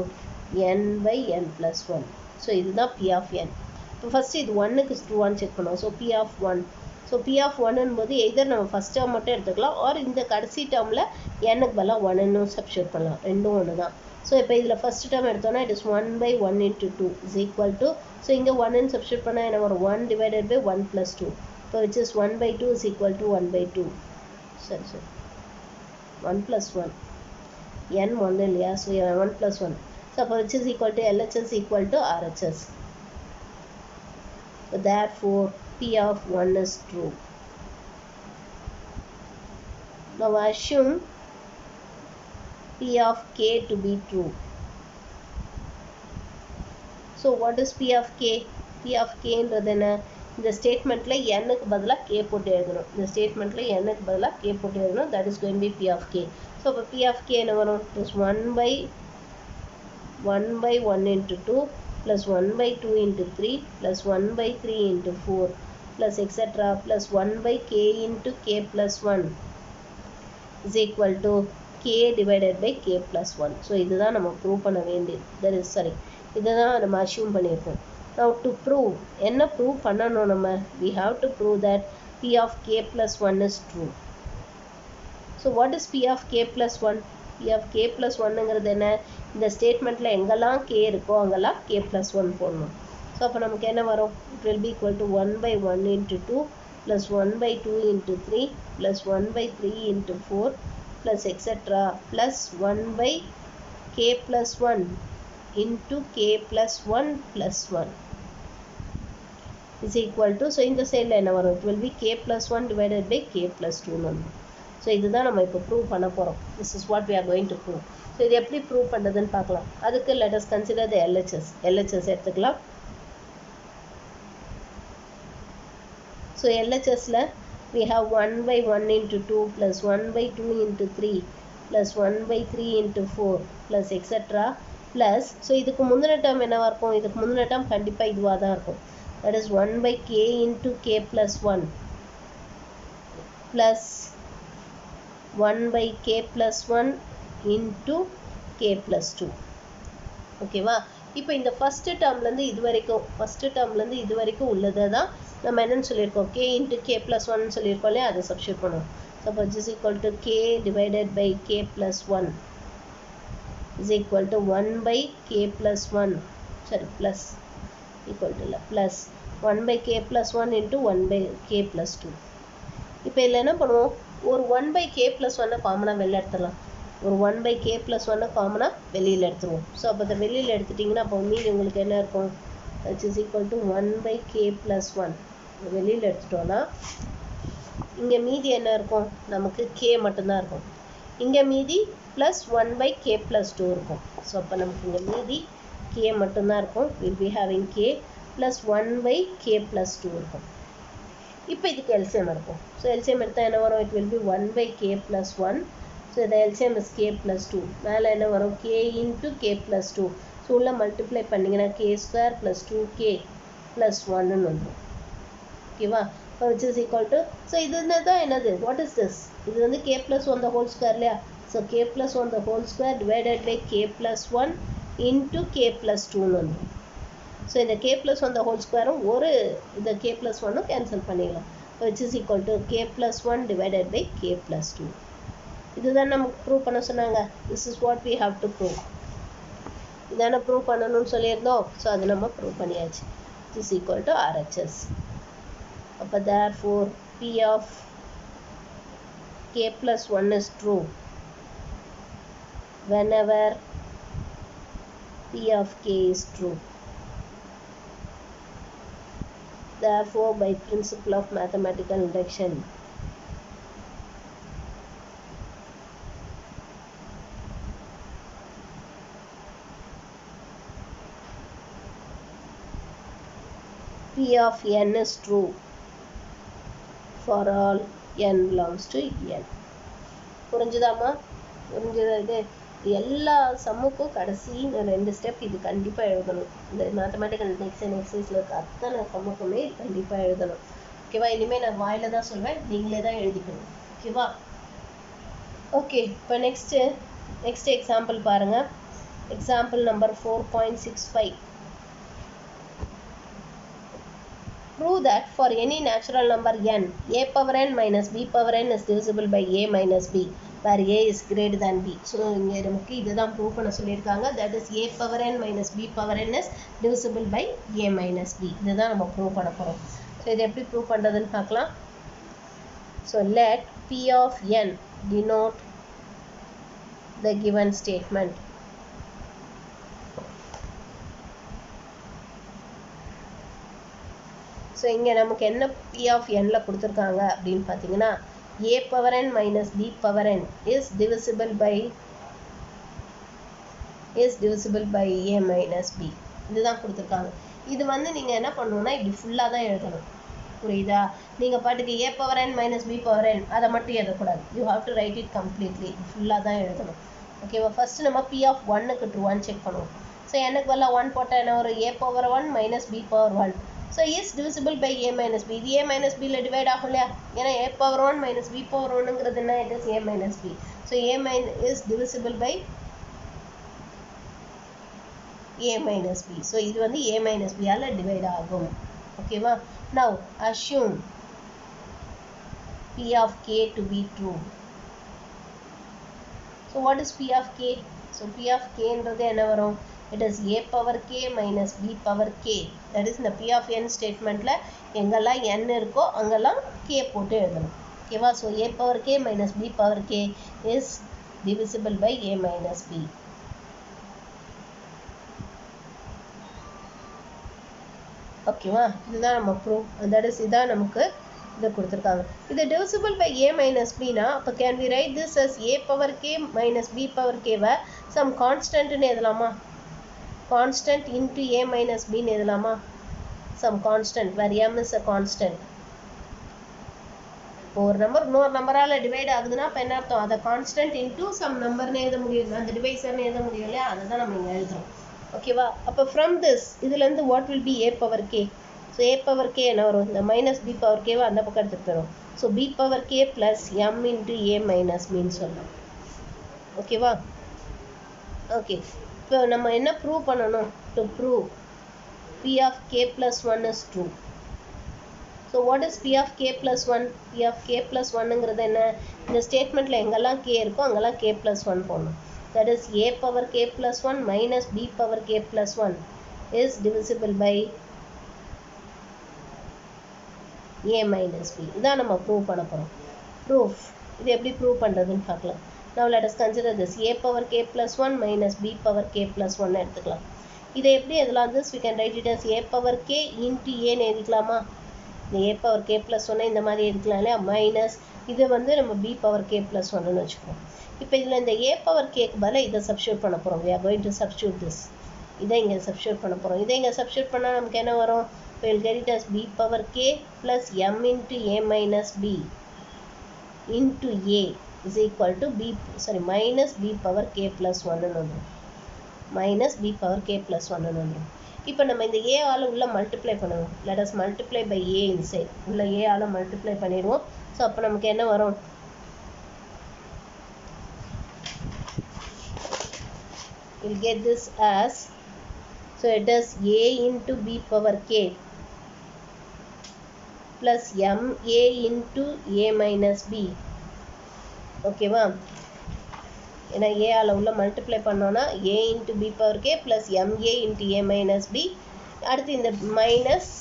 n by n plus 1. So இதுதான் p of n. இப்போ first இது ஒன்னுக்கு ட்ரூவான்னு check பண்ணுவோம். So p of 1. So p of 1 போது எதர் நம்ம first term மட்டும் எடுத்துக்கலாம் R இந்த கடைசி டேர்மில் n-க்கு பதிலாக 1ன்னு சப்ஸ்டியூட் பண்ணலாம். ரெண்டும் ஒன்று தான். ஸோ இப்போ இதில் ஃபஸ்ட் டேர்ம் எடுத்தோன்னா it is 1 by 1 into 2 is equal to, so இங்கே 1ன்னு சப்ஸ்டியூட் பண்ணால் என்ன வரும் 1 divided by 1 plus 2. இப்போ which is 1 by 2 is equal to 1 by 2. சரி 1 plus 1. n 1 இல்லையா, so 1 plus 1. So which is equal to LHS equal to RHS. So therefore P of 1 is true. Now assume P of k to be true. So what is P of k? P of k என்றது என்ன? இந்த ஸ்டேட்மெண்ட்டில் n-க்கு பதிலாக k போட்டு எழுதணும். இந்த ஸ்டேட்மெண்ட்டில் n-க்கு பதிலாக k போட்டு எழுதணும். That is going to be P of k. So இப்போ P of k என்ன வரும்? It is 1 by 1 into 2 plus 1 by 2 into 3 plus 1 by 3 into 4 plus etc. plus 1 by k into k plus 1 is equal to k divided by k plus 1. So இதுதான் நம்ம prove பண்ண வேண்டியது. இதுதான் நம்ம assume பண்ணியிருக்கோம். Now to prove, என்ன prove பண்ணணும் நம்ம? We have to prove that P of k plus 1 is true. So what is P of k plus 1? P of k plus 1ங்கிறது என்ன? இந்த ஸ்டேட்மெண்ட்டில் எங்கெல்லாம் k இருக்கோ அங்கெல்லாம் k plus 1 போடணும். ஸோ அப்போ நமக்கு என்ன வரும்? It will be equal to 1 by 1 into 2 plus 1 by 2 into 3 plus 1 by 3 into 4 plus etc. plus 1 by k plus 1 into k plus 1 plus 1 is equal to, so இந்த சைடில் என்ன வரும்? It will be k plus 1 divided by k plus 2 வரும். So இதுதான் நம்ம இப்போ prove பண்ண போகிறோம். This is what we are going to prove. So இது எப்படி ப்ரூவ் பண்ணுறதுன்னு பார்க்கலாம். அதுக்கு let us consider the LHS. LHS எடுத்துக்கலாம். ஸோ LHSல we have 1 by 1 into 2 plus 1 by 2 into 3 plus 1 by 3 into 4 plus etc. plus, so இதுக்கு முந்தின term என்னவாக இருக்கும்? இதுக்கு முந்தின டேர்ம் கண்டிப்பாக இதுவாக தான் இருக்கும். That is 1 by k into k plus 1 plus 1 by k plus 1 into k plus 2. ஓகேவா? இப்போ இந்த ஃபஸ்ட்டு டேர்ம்லேருந்து இது வரைக்கும் உள்ளதை தான் நம்ம என்னன்னு சொல்லியிருக்கோம்? k into k plus 1 சொல்லியிருக்கோம் இல்லையா, அதை சப்ஸ்டியூட் பண்ணுவோம். ஸோ அப்போ is equal to k divided by k plus 1 is equal to 1 by k plus 1, sorry, plus equal to plus 1 by k plus 1 into 1 by k plus 2. இப்போ இதில் என்ன பண்ணுவோம்? ஒரு 1 by k plus 1 காமனாக வெளில எடுத்துடலாம். ஒரு 1 by k plus 1 காமனாக வெளியில் எடுத்துருவோம். ஸோ அப்போ அதை வெளியில் எடுத்துட்டிங்கன்னா அப்போ மீதி உங்களுக்கு என்ன இருக்கும்? which is equal to 1 by k plus 1. வெளியில் எடுத்துட்டோன்னா இங்கே மீதி என்ன இருக்கும்? நமக்கு k மட்டும்தான் இருக்கும். இங்கே மீதி ப்ளஸ் 1 by k plus 2 இருக்கும். ஸோ அப்போ நமக்கு இங்கே மீதி k மட்டும்தான் இருக்கும். will be having k plus 1 by k plus 2 இருக்கும். இப்போ இதுக்கு LCM இருக்கும். ஸோ LCM எடுத்தால் என்ன வரும்? It will be 1 by k plus 1. So இந்த LCM is k plus 2. மேலே என்ன வரும்? k into k plus 2. So உள்ள மல்டிப்ளை பண்ணிங்கன்னா k square plus 2k plus 1ன்னு வந்துடும். ஓகேவா? இப்போ which is equal to, so இது தான் என்னது? What is this? இது வந்து k plus 1 the whole square இல்லையா? So k plus 1 the whole square divided by k plus 1 into k plus 2ன்னு வந்துடும். ஸோ இந்த k plus 1 the whole squareம் ஒரு இந்த k plus 1ம் கேன்சல் பண்ணிடலாம். which is equal to k plus 1 divided by k plus 2. இதுதான் நமக்கு prove பண்ண சொன்னாங்க. this is what we have to prove. இதான ப்ரூவ் பண்ணணும்னு சொல்லியிருந்தோம். ஸோ அது நம்ம ப்ரூவ் பண்ணியாச்சு. this is equal to RHS. அப்போ therefore P of k plus 1 is true whenever P of k is true. Therefore, by principle of mathematical induction, P of n is true for all n belongs to n. புரிஞ்சுதாமா? புரிஞ்சுது? எல்லா சம்முக்கும் கடைசி இந்த 2 step இது கண்டிப்பாக எழுதணும். இந்த mathematical induction எக்ஸசைஸில் இருக்க அத்தனை சம்முக்குமே கண்டிப்பாக எழுதணும். ஓகேவா? இனிமேல் நான் வாயில் தான் சொல்வேன், நீங்களே தான் எழுதிக்கணும். ஓகேவா? ஓகே, இப்போ நெக்ஸ்ட் எக்ஸாம்பிள் பாருங்கள். Example number 4.65. Prove that for any natural number n, a power n minus b power n is divisible by a minus b, where a is greater than b. So இங்கே நமக்கு இதுதான் prove பண்ண சொல்லியிருக்காங்க. That is a power n minus b power n is divisible by a minus b. இதுதான் நம்ம prove பண்ண போறோம். So இது எப்படி prove பண்றதுன்னு பார்க்கலாம். So let p of n denote the given statement. So இங்கே நமக்கு என்ன p of nல கொடுத்துருக்காங்க அப்படின்னு பார்த்தீங்கன்னா a power n minus b power n is divisible by a minus b. இதுதான் கொடுத்துருக்காங்க. இது வந்து நீங்கள் என்ன பண்ணணும்னா இப்படி ஃபுல்லாக தான் எழுதணும். புரியுதா? நீங்கள் பாட்டுக்கு a power n minus b power n அதை மட்டும் எழுதக்கூடாது. You have to write it completely. ஃபுல்லாக தான் எழுதணும். ஓகேவா? ஃபர்ஸ்ட் நம்ம p of 1க்கு ட்ரூவான்னு செக் பண்ணுவோம். ஸோ எனக்கு வரல 1 போட்டால் என்ன ஒரு a power 1 minus b power 1. So is divisible by a minus b. இது a minus b ல டிவைட் ஆகும் இல்லையா? ஏன்னா a power 1 minus b power 1ங்கிறது என்ன? It is a minus b. So a is divisible by a minus b. So இது வந்து a minus b ஆல divide ஆகும். ஓகேவா? Now assume p of k to be true. So what is p of k? So p of k ன்றது என்ன வரும்? It is a power k minus b power k. That is இந்த p of n statementல எங்கெல்லாம் n இருக்கோ அங்கெல்லாம் k போட்டு எழுதணும். ஓகேவா? So a power k minus b power k is divisible by a minus b. ஓகேவா? இதுதான் நம்ம ப்ரூவ். that is இதான் நமக்கு இது கொடுத்துருக்காங்க. இது divisible by a minus b னா அப்போ can we write this as a power k minus b power k why some constant ன்னு எழுதலாமா? constant into a minus b ன்னு எழுதலாமா? some constant where m is a constant. ஒரு number இன்னொரு நம்பரால் divide ஆகுதுன்னா அப்போ என்ன அர்த்தம்? அதை கான்ஸ்டன்ட் இன்டூ சம் நம்பர்னு எழுத முடியும். அந்த டிவைசர்னு எழுத முடியும் இல்லையா? அதை தான் நம்ம இங்கே எழுதுறோம். ஓகேவா? அப்போ ஃப்ரம் திஸ் இதுலேருந்து what will be a power k. So a power k என்ன வரும்? இந்த மைனஸ் b power k அந்த பக்கம் எடுத்துகிட்டு வரும். So b power k plus m into a minus b ன்னு சொல்லலாம். ஓகேவா? ஓகே. இப்போ நம்ம என்ன ப்ரூவ் பண்ணணும்? To prove p of k plus 1 is true. So what is p of k plus 1? p of k plus 1ங்கிறது என்ன? இந்த ஸ்டேட்மெண்ட்டில் எங்கெல்லாம் k இருக்கோ அங்கெல்லாம் k plus 1 போடணும். That is a power k plus 1 minus b power k plus 1 is divisible by a minus b. இதான் நம்ம prove பண்ண போகிறோம். ப்ரூஃப் இது எப்படி ப்ரூவ் பண்ணுறதுன்னு பார்க்கலாம். Now let us consider this a power k plus 1 minus b power k plus 1 எடுத்துக்கலாம். இதை எப்படி எழுதலாம்? this we can write it as a power k into a ன்னு எழுதிக்கலாமா? இந்த a power k plus 1 இந்த மாதிரி எழுதிக்கலாம் இல்லையா? மைனஸ் இது வந்து நம்ம b power k plus 1ன்னு வச்சுக்கோம். இப்போ இதில் இந்த a power kக்கு பதிலாக இதை சப்ஸ்டியூட் பண்ண போகிறோம். we are going to substitute this. இதை இங்கே சப்ஸ்டியூட் பண்ண போகிறோம். இதை இங்கே சப்ஸ்டியூட் பண்ணால் நமக்கு என்ன வரும்? we will get it as b power k plus m into a minus b into a is equal to minus b power k plus 1 ன்னு minus b power k plus 1 ன்னு இப்போ நம்ம இந்த a ஆல உள்ள மல்டிப்ளை பண்ணுவோம். let us multiply by a inside. உள்ள a ஆல மல்டிப்ளை பண்ணிடுவோம். ஸோ அப்போ நமக்கு என்ன வரும்? we'll get this as, so it is a into b power k plus m a into a minus b. ஓகேவா? ஏன்னா a ஆல உள்ள மல்டிப்ளை பண்ணோன்னா a into b power k plus ma into a minus b. அடுத்து இந்த minus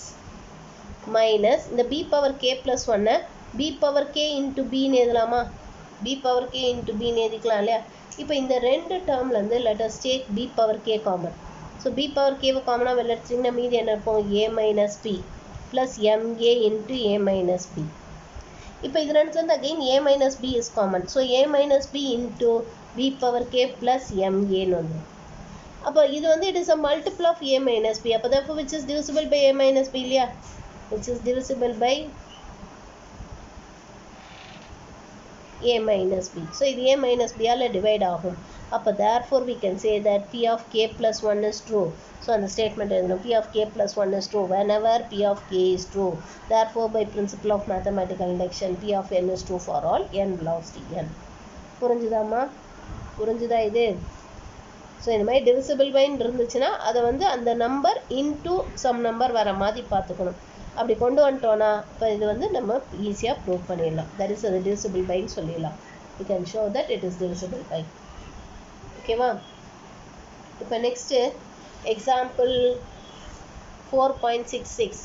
இந்த b power k plus 1 b power k into b ன்னு எழுதலாமா? b power k into b ன்னு எழுதிக்கலாம் இல்லையா? இப்போ இந்த ரெண்டு டேர்ம்லேருந்து let us take b power k common. So b power k காமனாக வெளில எடுத்திங்கன்னா மீதி என்ன இருக்கும்? a minus b plus ma into a minus b. இப்போ இது ரெண்டுலேருந்து again a minus b is common. So a minus b into b power k plus ma ன்னு வந்து அப்போ இது வந்து it is a multiple of a minus b. அப்போ therefore which is divisible by a minus b இல்லையா? which is divisible by a minus b. So இது a minus b ஆல divide ஆகும். அப்போ therefore we can say that p of k plus 1 is true. So அந்த statement எழுதணும். p of k plus 1 is true whenever p of k is true. Therefore by principle of mathematical induction p of n is true for all n belongs to n. புரிஞ்சுதாம்மா? புரிஞ்சுதா இது? So இந்த மாதிரி divisible பைன்னு இருந்துச்சுன்னா அதை வந்து அந்த number into sum number வர மாதிரி பார்த்துக்கணும். அப்படி கொண்டு வந்துட்டோன்னா இப்போ இது வந்து நம்ம ஈஸியாக ப்ரூவ் பண்ணிடலாம். தட் இஸ் அது டிவிசிபிள் பைன்னு சொல்லிடலாம். You can show that it is divisible by. ஓகேவா? இப்போ next example 4.66.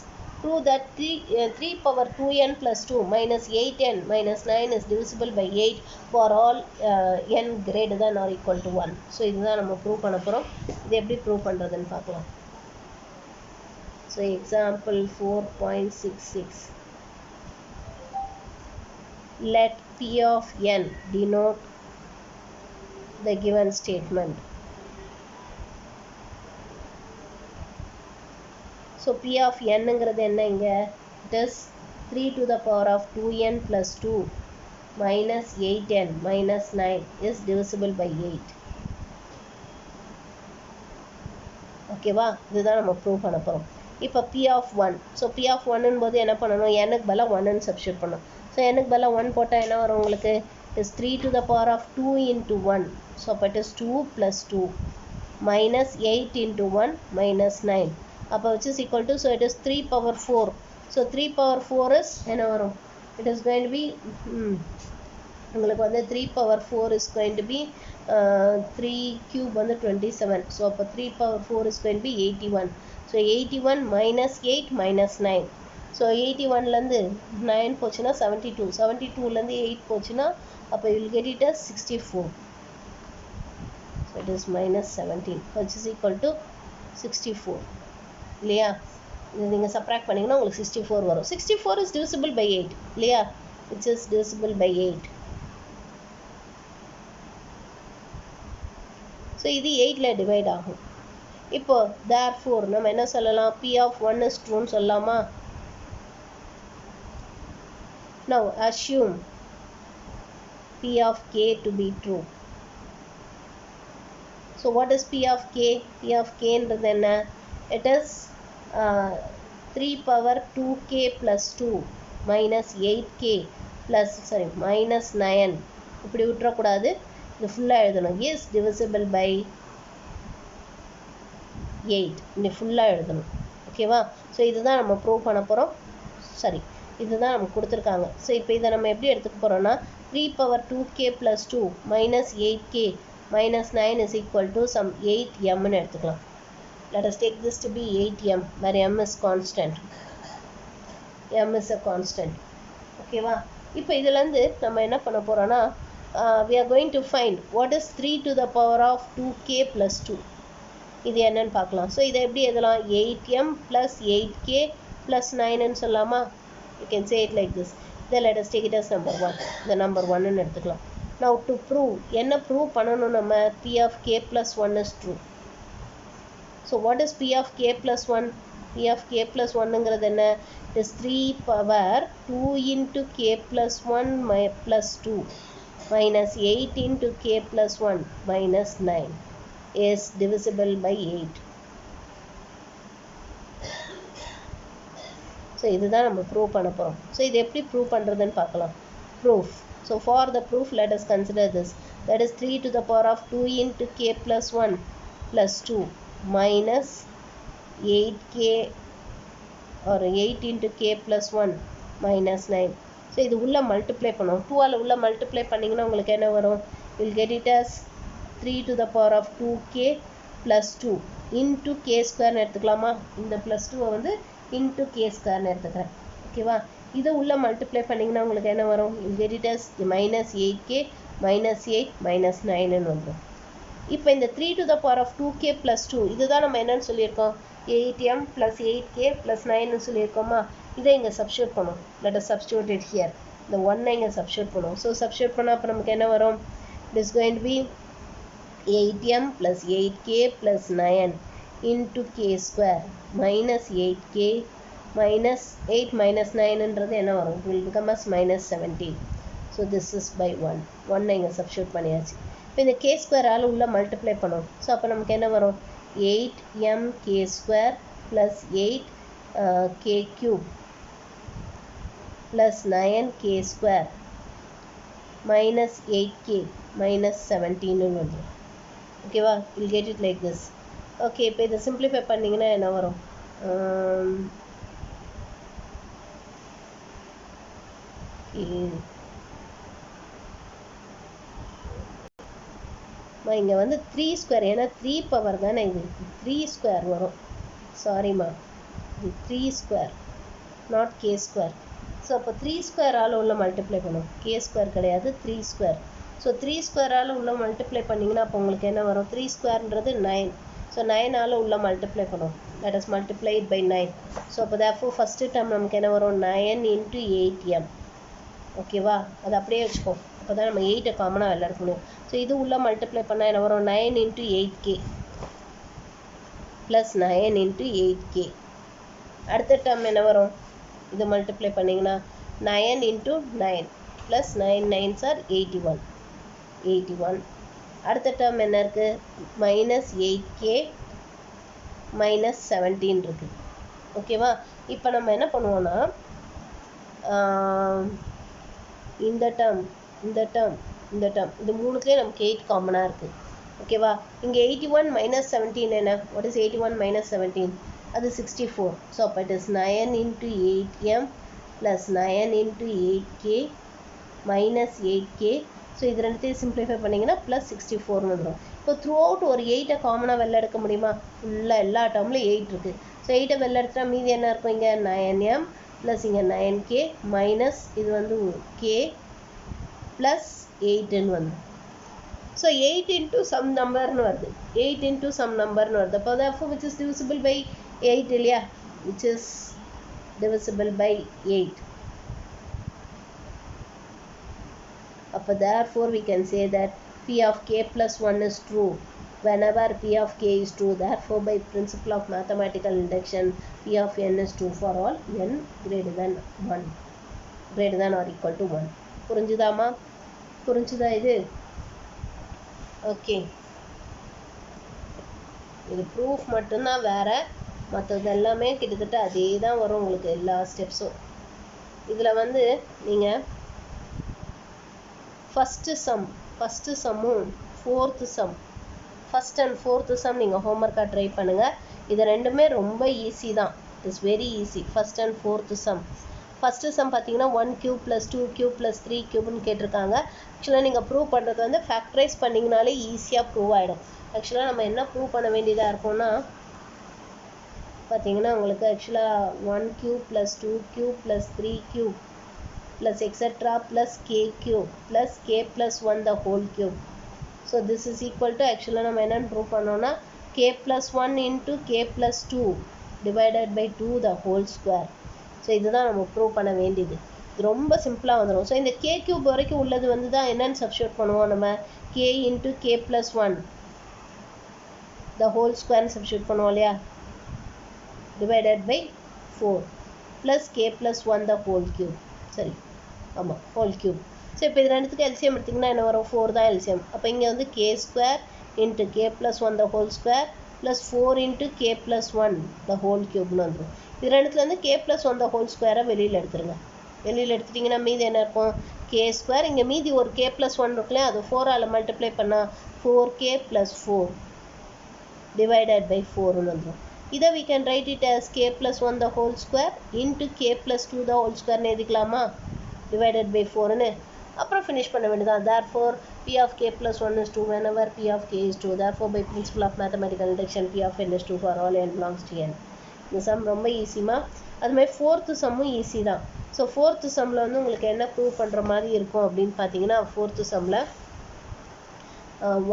Prove that 3 power 2n plus 2 minus 8n minus 9 is divisible by 8 for all n greater than or equal to 1. So இதுதான் நம்ம prove பண்ண போகிறோம். இது எப்படி prove பண்ணுறதுன்னு பார்க்கலாம். So example 4.66. Let P of n denote the given statement. So P of n ங்கிறது என்ன இங்க? It is 3 to the power of 2n plus 2 minus 8n minus 9 is divisible by 8. ஓகேவா? இதுதான் நம்ம ப்ரூவ் பண்ண போகிறோம். இப்போ P of 1. So P of 1 போது என்ன பண்ணணும்? n-க்கு பதிலாக 1ன்னு சப்ஸ்டியூட் பண்ணணும். ஸோ n-க்கு பதிலாக 1 போட்டால் என்ன வரும் உங்களுக்கு? is 3 to the power of 2 into 1. So it is 2 plus 2 minus 8 into 1 minus 9. அப்போ which is equal to, so it is 3 power 4. So 3 power 4 is என்ன வரும்? It is going to be உங்களுக்கு வந்து 3 power 4 is going to be 3 cube வந்து 27. So அப்போ 3 power 4 is going to be 81. So 81 minus 8 minus 9. So 81லேருந்து 9 போச்சுன்னா 72. 72லேருந்து 8 போச்சுன்னா அப்போ you will get it as 64. So it is minus 17 which is equal to 64. இல்லையா? இது நீங்கள் சப்ராக்ட் பண்ணிங்கன்னா உங்களுக்கு 64 வரும். 64 is divisible by 8 இல்லையா? which is divisible by 8. So இது 8ல் டிவைட் ஆகும். இப்போ therefore நம்ம என்ன சொல்லலாம்? P of 1 is true சொல்லலாமா? Now assume P of k to be true. So what is P of k? P of k ன்றது என்ன? It is 3 power 2k plus 2 minus 8k plus minus 9. இப்படி விட்டுறக்கூடாது, இது ஃபுல்லாக எழுதணும். is divisible by 8. இப்படி ஃபுல்லாக எழுதணும். ஓகேவா? ஸோ இதுதான் நம்ம ப்ரூவ் பண்ண போகிறோம். சரி, இதுதான் நமக்கு கொடுத்துருக்காங்க. ஸோ இப்போ இதை நம்ம எப்படி எடுத்துக்க போகிறோன்னா 3 power 2k plus 2 minus 8k minus 9 is equal to some 8mன்னு எடுத்துக்கலாம். Let us take this to be 8m where m is constant. m is a constant. ஓகேவா? இப்போ இதிலேருந்து நம்ம என்ன பண்ண போகிறோன்னா we are going to find what is 3 to the power of 2k plus 2. இது என்னன்னு பார்க்கலாம். ஸோ இதை எப்படி எழுதலாம்? 8m plus 8k plus 9ன்னு சொல்லலாமா? You can say it like this. Then let us take it as number 1. இந்த number 1ன்னு எடுத்துக்கலாம். Now to prove, என்ன ப்ரூவ் பண்ணணும் நம்ம? P of k plus 1 is true. So what is P of k plus 1? P of k plus 1ங்கிறது என்ன? It is 3 power 2 into k plus 1 plus 2 minus 8 into k plus 1 minus 9 is divisible by 8. So இதுதான் நம்ம prove பண்ண போகிறோம். So இது எப்படி prove பண்ணுறதுன்னு பார்க்கலாம். Proof. So for the proof let us consider this. That is 3 to the power of 2 into k plus 1 plus 2 minus 8k or 8 into k plus 1 minus 9. So இது உள்ளே மல்டிப்ளை பண்ணுவோம். 2ஆல் உள்ளே மல்டிப்ளை பண்ணிங்கன்னா உங்களுக்கு என்ன வரும்? you will get it as 3 to the power of 2k plus 2 into k ஸ்கொயர்னு எடுத்துக்கலாமா? இந்த ப்ளஸ் 2வை வந்து into k ஸ்கொயர்னு எடுத்துக்கிறேன். ஓகேவா? இதை உள்ளே மல்டிப்ளை பண்ணிங்கன்னா உங்களுக்கு என்ன வரும்? you will get it as minus 8k minus 8 minus 9ன்னு வந்துடும். இப்போ இந்த 3 to the power of 2k plus 2 இதுதான் நம்ம என்னன்னு சொல்லியிருக்கோம்? 8m plus 8k plus 9ன்னு சொல்லியிருக்கோமா? இதை இங்கே சப்ஸ்டியூட் பண்ணும். let us substitute it here. இந்த 1 இங்கே சப்ஸ்டியூட் பண்ணுவோம். ஸோ சப்ஸ்டியூட் பண்ணால் அப்போ நமக்கு என்ன வரும்? it is going to be 8m plus 8k plus 9 into k square minus 8k minus 8 minus 9ன்றது என்ன வரும்? it will become as minus 17. so this is by 1 இங்கே சப்ஸ்டியூட் பண்ணியாச்சு. இப்போ இந்த k ஸ்கொயரால் உள்ள மல்டிப்ளை பண்ணும். ஸோ அப்போ நமக்கு என்ன வரும்? 8mk square plus 8k cube plus 9k square minus 8k minus 17 ன்னு வந்துடும். ஓகேவா, will get it like this. Okay, இப்போ இதை சிம்பிளிஃபை பண்ணிங்கன்னா என்ன வரும்? இங்கே வந்து 3 ஸ்கொயர், ஏன்னா 3 பவர் தானே இது, 3 ஸ்கொயர் வரும். சாரிம்மா, இது 3 square, not K square. So அப்போ 3 ஸ்கொயரால் உள்ள மல்டிப்ளை பண்ணும், கே ஸ்கொயர் கிடையாது, 3 ஸ்கொயர். ஸோ 3 ஸ்கொயரால் உள்ள மல்டிப்ளை பண்ணிங்கன்னா அப்போ உங்களுக்கு என்ன வரும்? 3 ஸ்கொயர்ன்றது 9. ஸோ 9ஆல் உள்ள மல்டிப்ளை பண்ணும். Let us multiply it by 9. So அப்போ தேர்ஃபோர் ஃபஸ்ட்டு டேர்ம் நமக்கு என்ன வரும்? 9 × 8m. ஓகேவா, அது அப்படியே வச்சுக்கோ, அப்போ தான் நம்ம 8 காமனாக வெளில எடுக்க முடியும். ஸோ இது உள்ள மல்டிப்ளை பண்ணால் என்ன வரும்? 9 × 8k ப்ளஸ் 9 × 8k. அடுத்த டேர்ம் என்ன வரும்? இது மல்டிப்ளை பண்ணிங்கன்னா 9 × 9 ப்ளஸ் 9 9s are 81. அடுத்த டேர்ம் என்ன இருக்குது? -8k -17 இருக்குது. ஓகேவா, இப்போ நம்ம என்ன பண்ணுவோன்னா இந்த டேர்ம் இது மூணுத்துலேயே நமக்கு 8 காமனாக இருக்குது. ஓகேவா, இங்கே 81 - 17 என்ன? What is 81 - 17? அது 64. ஸோ அப்போ it is 9 × 8m plus 9 × 8k -8k. So இது ரெண்டுத்தையும் சிம்பிளிஃபை பண்ணிங்கன்னா ப்ளஸ் 64 வந்துடும். இப்போ த்ரூ அவுட் ஒரு 8 காமனாக வெளில எடுக்க முடியுமா? ஃபுல்லாக எல்லா டேர்ம்லையும் 8 இருக்குது. ஸோ 8 வெளில எடுத்துட்டா மீதி என்ன இருக்கும்? இங்கே 9m ப்ளஸ் இங்கே 9k மைனஸ் இது வந்து k ப்ளஸ் 8ன்னு வந்து. ஸோ 8 × some நம்பர்னு வருது, 8 × some நம்பர்னு வருது. அப்போ therefore which is divisible by 8 இல்லையா? which is divisible by 8. அப்போ therefore we can say that P of k plus 1 is true whenever P of k is true. Therefore by principle of mathematical induction P of n is true for all n greater than 1, greater than or equal to 1. புரிஞ்சுதாமா? புரிஞ்சுதா இது? Okay, இது proof மட்டும்தான் வேறு, மற்றது எல்லாமே கிட்டத்தட்ட அதே தான் வரும் உங்களுக்கு எல்லா ஸ்டெப்ஸும். இதில் வந்து நீங்கள் ஃபஸ்ட்டு சம்மும் fourth sum, first and fourth sum நீங்கள் ஹோம்ஒர்க்காக ட்ரை பண்ணுங்கள். இது ரெண்டுமே ரொம்ப ஈஸி தான், it's very easy. First and fourth sum. First sum பார்த்தீங்கன்னா 1³ + 2³ + 3³ கேட்டிருக்காங்க. ஆக்சுவலாக நீங்கள் ப்ரூவ் பண்ணுறது வந்து ஃபேக்டரைஸ் பண்ணிங்கனாலே ஈஸியாக ப்ரூவ் ஆகிடும். ஆக்சுவலாக நம்ம என்ன ப்ரூவ் பண்ண வேண்டியதாக இருக்கும்னா பார்த்தீங்கன்னா உங்களுக்கு ஆக்சுவலாக 1³ + 2³ + 3³ + etc. + k³ + k + 1 the whole cube. So this is equal to ஆக்சுவலாக நம்ம என்னென்னு ப்ரூவ் பண்ணோன்னா k + 1 × k + 2 divided by 2 the whole square. So இதுதான் நம்ம ப்ரூவ் பண்ண வேண்டியது. இது ரொம்ப சிம்பிளாக வந்துடும். ஸோ இந்த k³ வரைக்கும் உள்ளது வந்து தான் என்னென்னு சப்ஸ்டியூட் பண்ணுவோம் நம்ம? k × k + 1 the whole square substitute பண்ணுவோம் இல்லையா? Divided by 4 plus k + 1 the whole cube. சரி, ஆமாம், ஹோல் கியூப். ஸோ இப்போ இது ரெண்டுத்துக்கு எல்சிஎம் எடுத்திங்கன்னா என்ன வரும்? 4 தான் எல்சிஎம். அப்போ இங்கே வந்து k² × k + 1 the whole square plus 4 × k + 1 the whole cubeன்னு வந்துடும். இது ரெண்டுத்துலேருந்து k + 1 the whole square வெளியில் எடுத்துருங்க. வெளியில் எடுத்துட்டிங்கன்னா மீதி என்ன இருக்கும்? k². இங்கே மீதி ஒரு k + 1 இருக்குல்லையா, அது 4ஆல் மல்டிப்ளை பண்ணால் 4k + 4 டிவைடட் பை 4ன்னு வந்துடும். இதை we can write it as k + 1 the whole square × k + 2 the whole squareன்னு எழுதிக்கலாமா? டிவைடட் பை 4ன்னு. அப்புறம் ஃபினிஷ் பண்ண வேண்டியதான். therefore P of k + 1 is true whenever P of k is true. therefore by principle of mathematical induction P of n is true for all n belongs to n. இந்த some ரொம்ப ஈஸிமா. அதுமாதிரி fourth சம்மும் easy தான். So fourth சம்மில் வந்து உங்களுக்கு என்ன prove பண்ணுற மாதிரி இருக்கும் அப்படின்னு பார்த்தீங்கன்னா, ஃபோர்த்து சம்மில்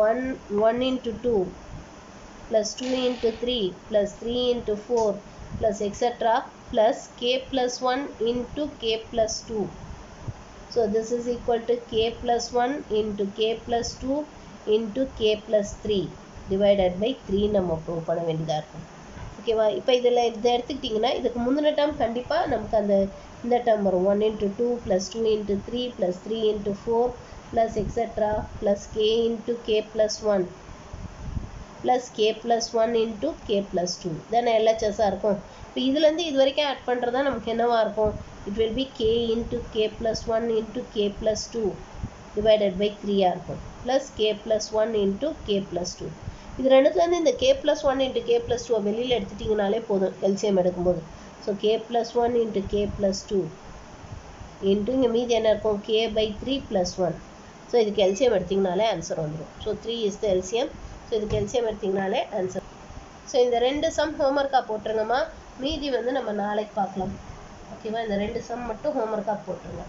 1 × 2 + 2 × 3 + 3 × 4 + etc. + k + 1 × k + 2. So this is equal to k + 1 × k + 2 × k + 3 divided by 3 நம்ம ப்ரூவ் பண்ண வேண்டியதாக இருக்கும். ஓகேவா? இப்போ இதில் இதை எடுத்துக்கிட்டிங்கன்னா இதுக்கு முந்தின டேர்ம் கண்டிப்பாக நமக்கு இந்த டேர்ம் வரும். 1 × 2 + 2 × 3 + 3 × 4 + etc. + k × k + 1 + k + 1 × k + 2 தென் LHSஆக இருக்கும். இப்போ இதுலேருந்து இது வரைக்கும் ஆட் பண்ணுறதா நமக்கு என்னவாக இருக்கும்? It will be k × k + 1 × k + 2 divided by 3 இருக்கும் plus k plus 1 into k plus 2 இது ரெண்டுத்துலேருந்து இந்த k plus 1 into k plus 2 வெளியில் எடுத்துட்டிங்கனாலே போதும் எல்சிஎம் எடுக்கும்போது so k plus 1 into k plus 2 into இங்கே மீதி என்ன இருக்கும் k by 3 plus 1 ஸோ இதுக்கு எல்சிஎம் எடுத்திங்கனாலே ஆன்சர் வந்துடும் so 3 is the LCM so இதுக்கு எல்சிஎம் எடுத்திங்கனாலே ஆன்சர் ஸோ இந்த ரெண்டு சம் ஹோம்ஒர்க்காக போட்டுருங்கம்மா மீதி வந்து நம்ம நாளைக்கு பார்க்கலாம் ஓகேவா இந்த ரெண்டு சம் மட்டும் ஹோம்ஒர்க்காக போட்டுருங்க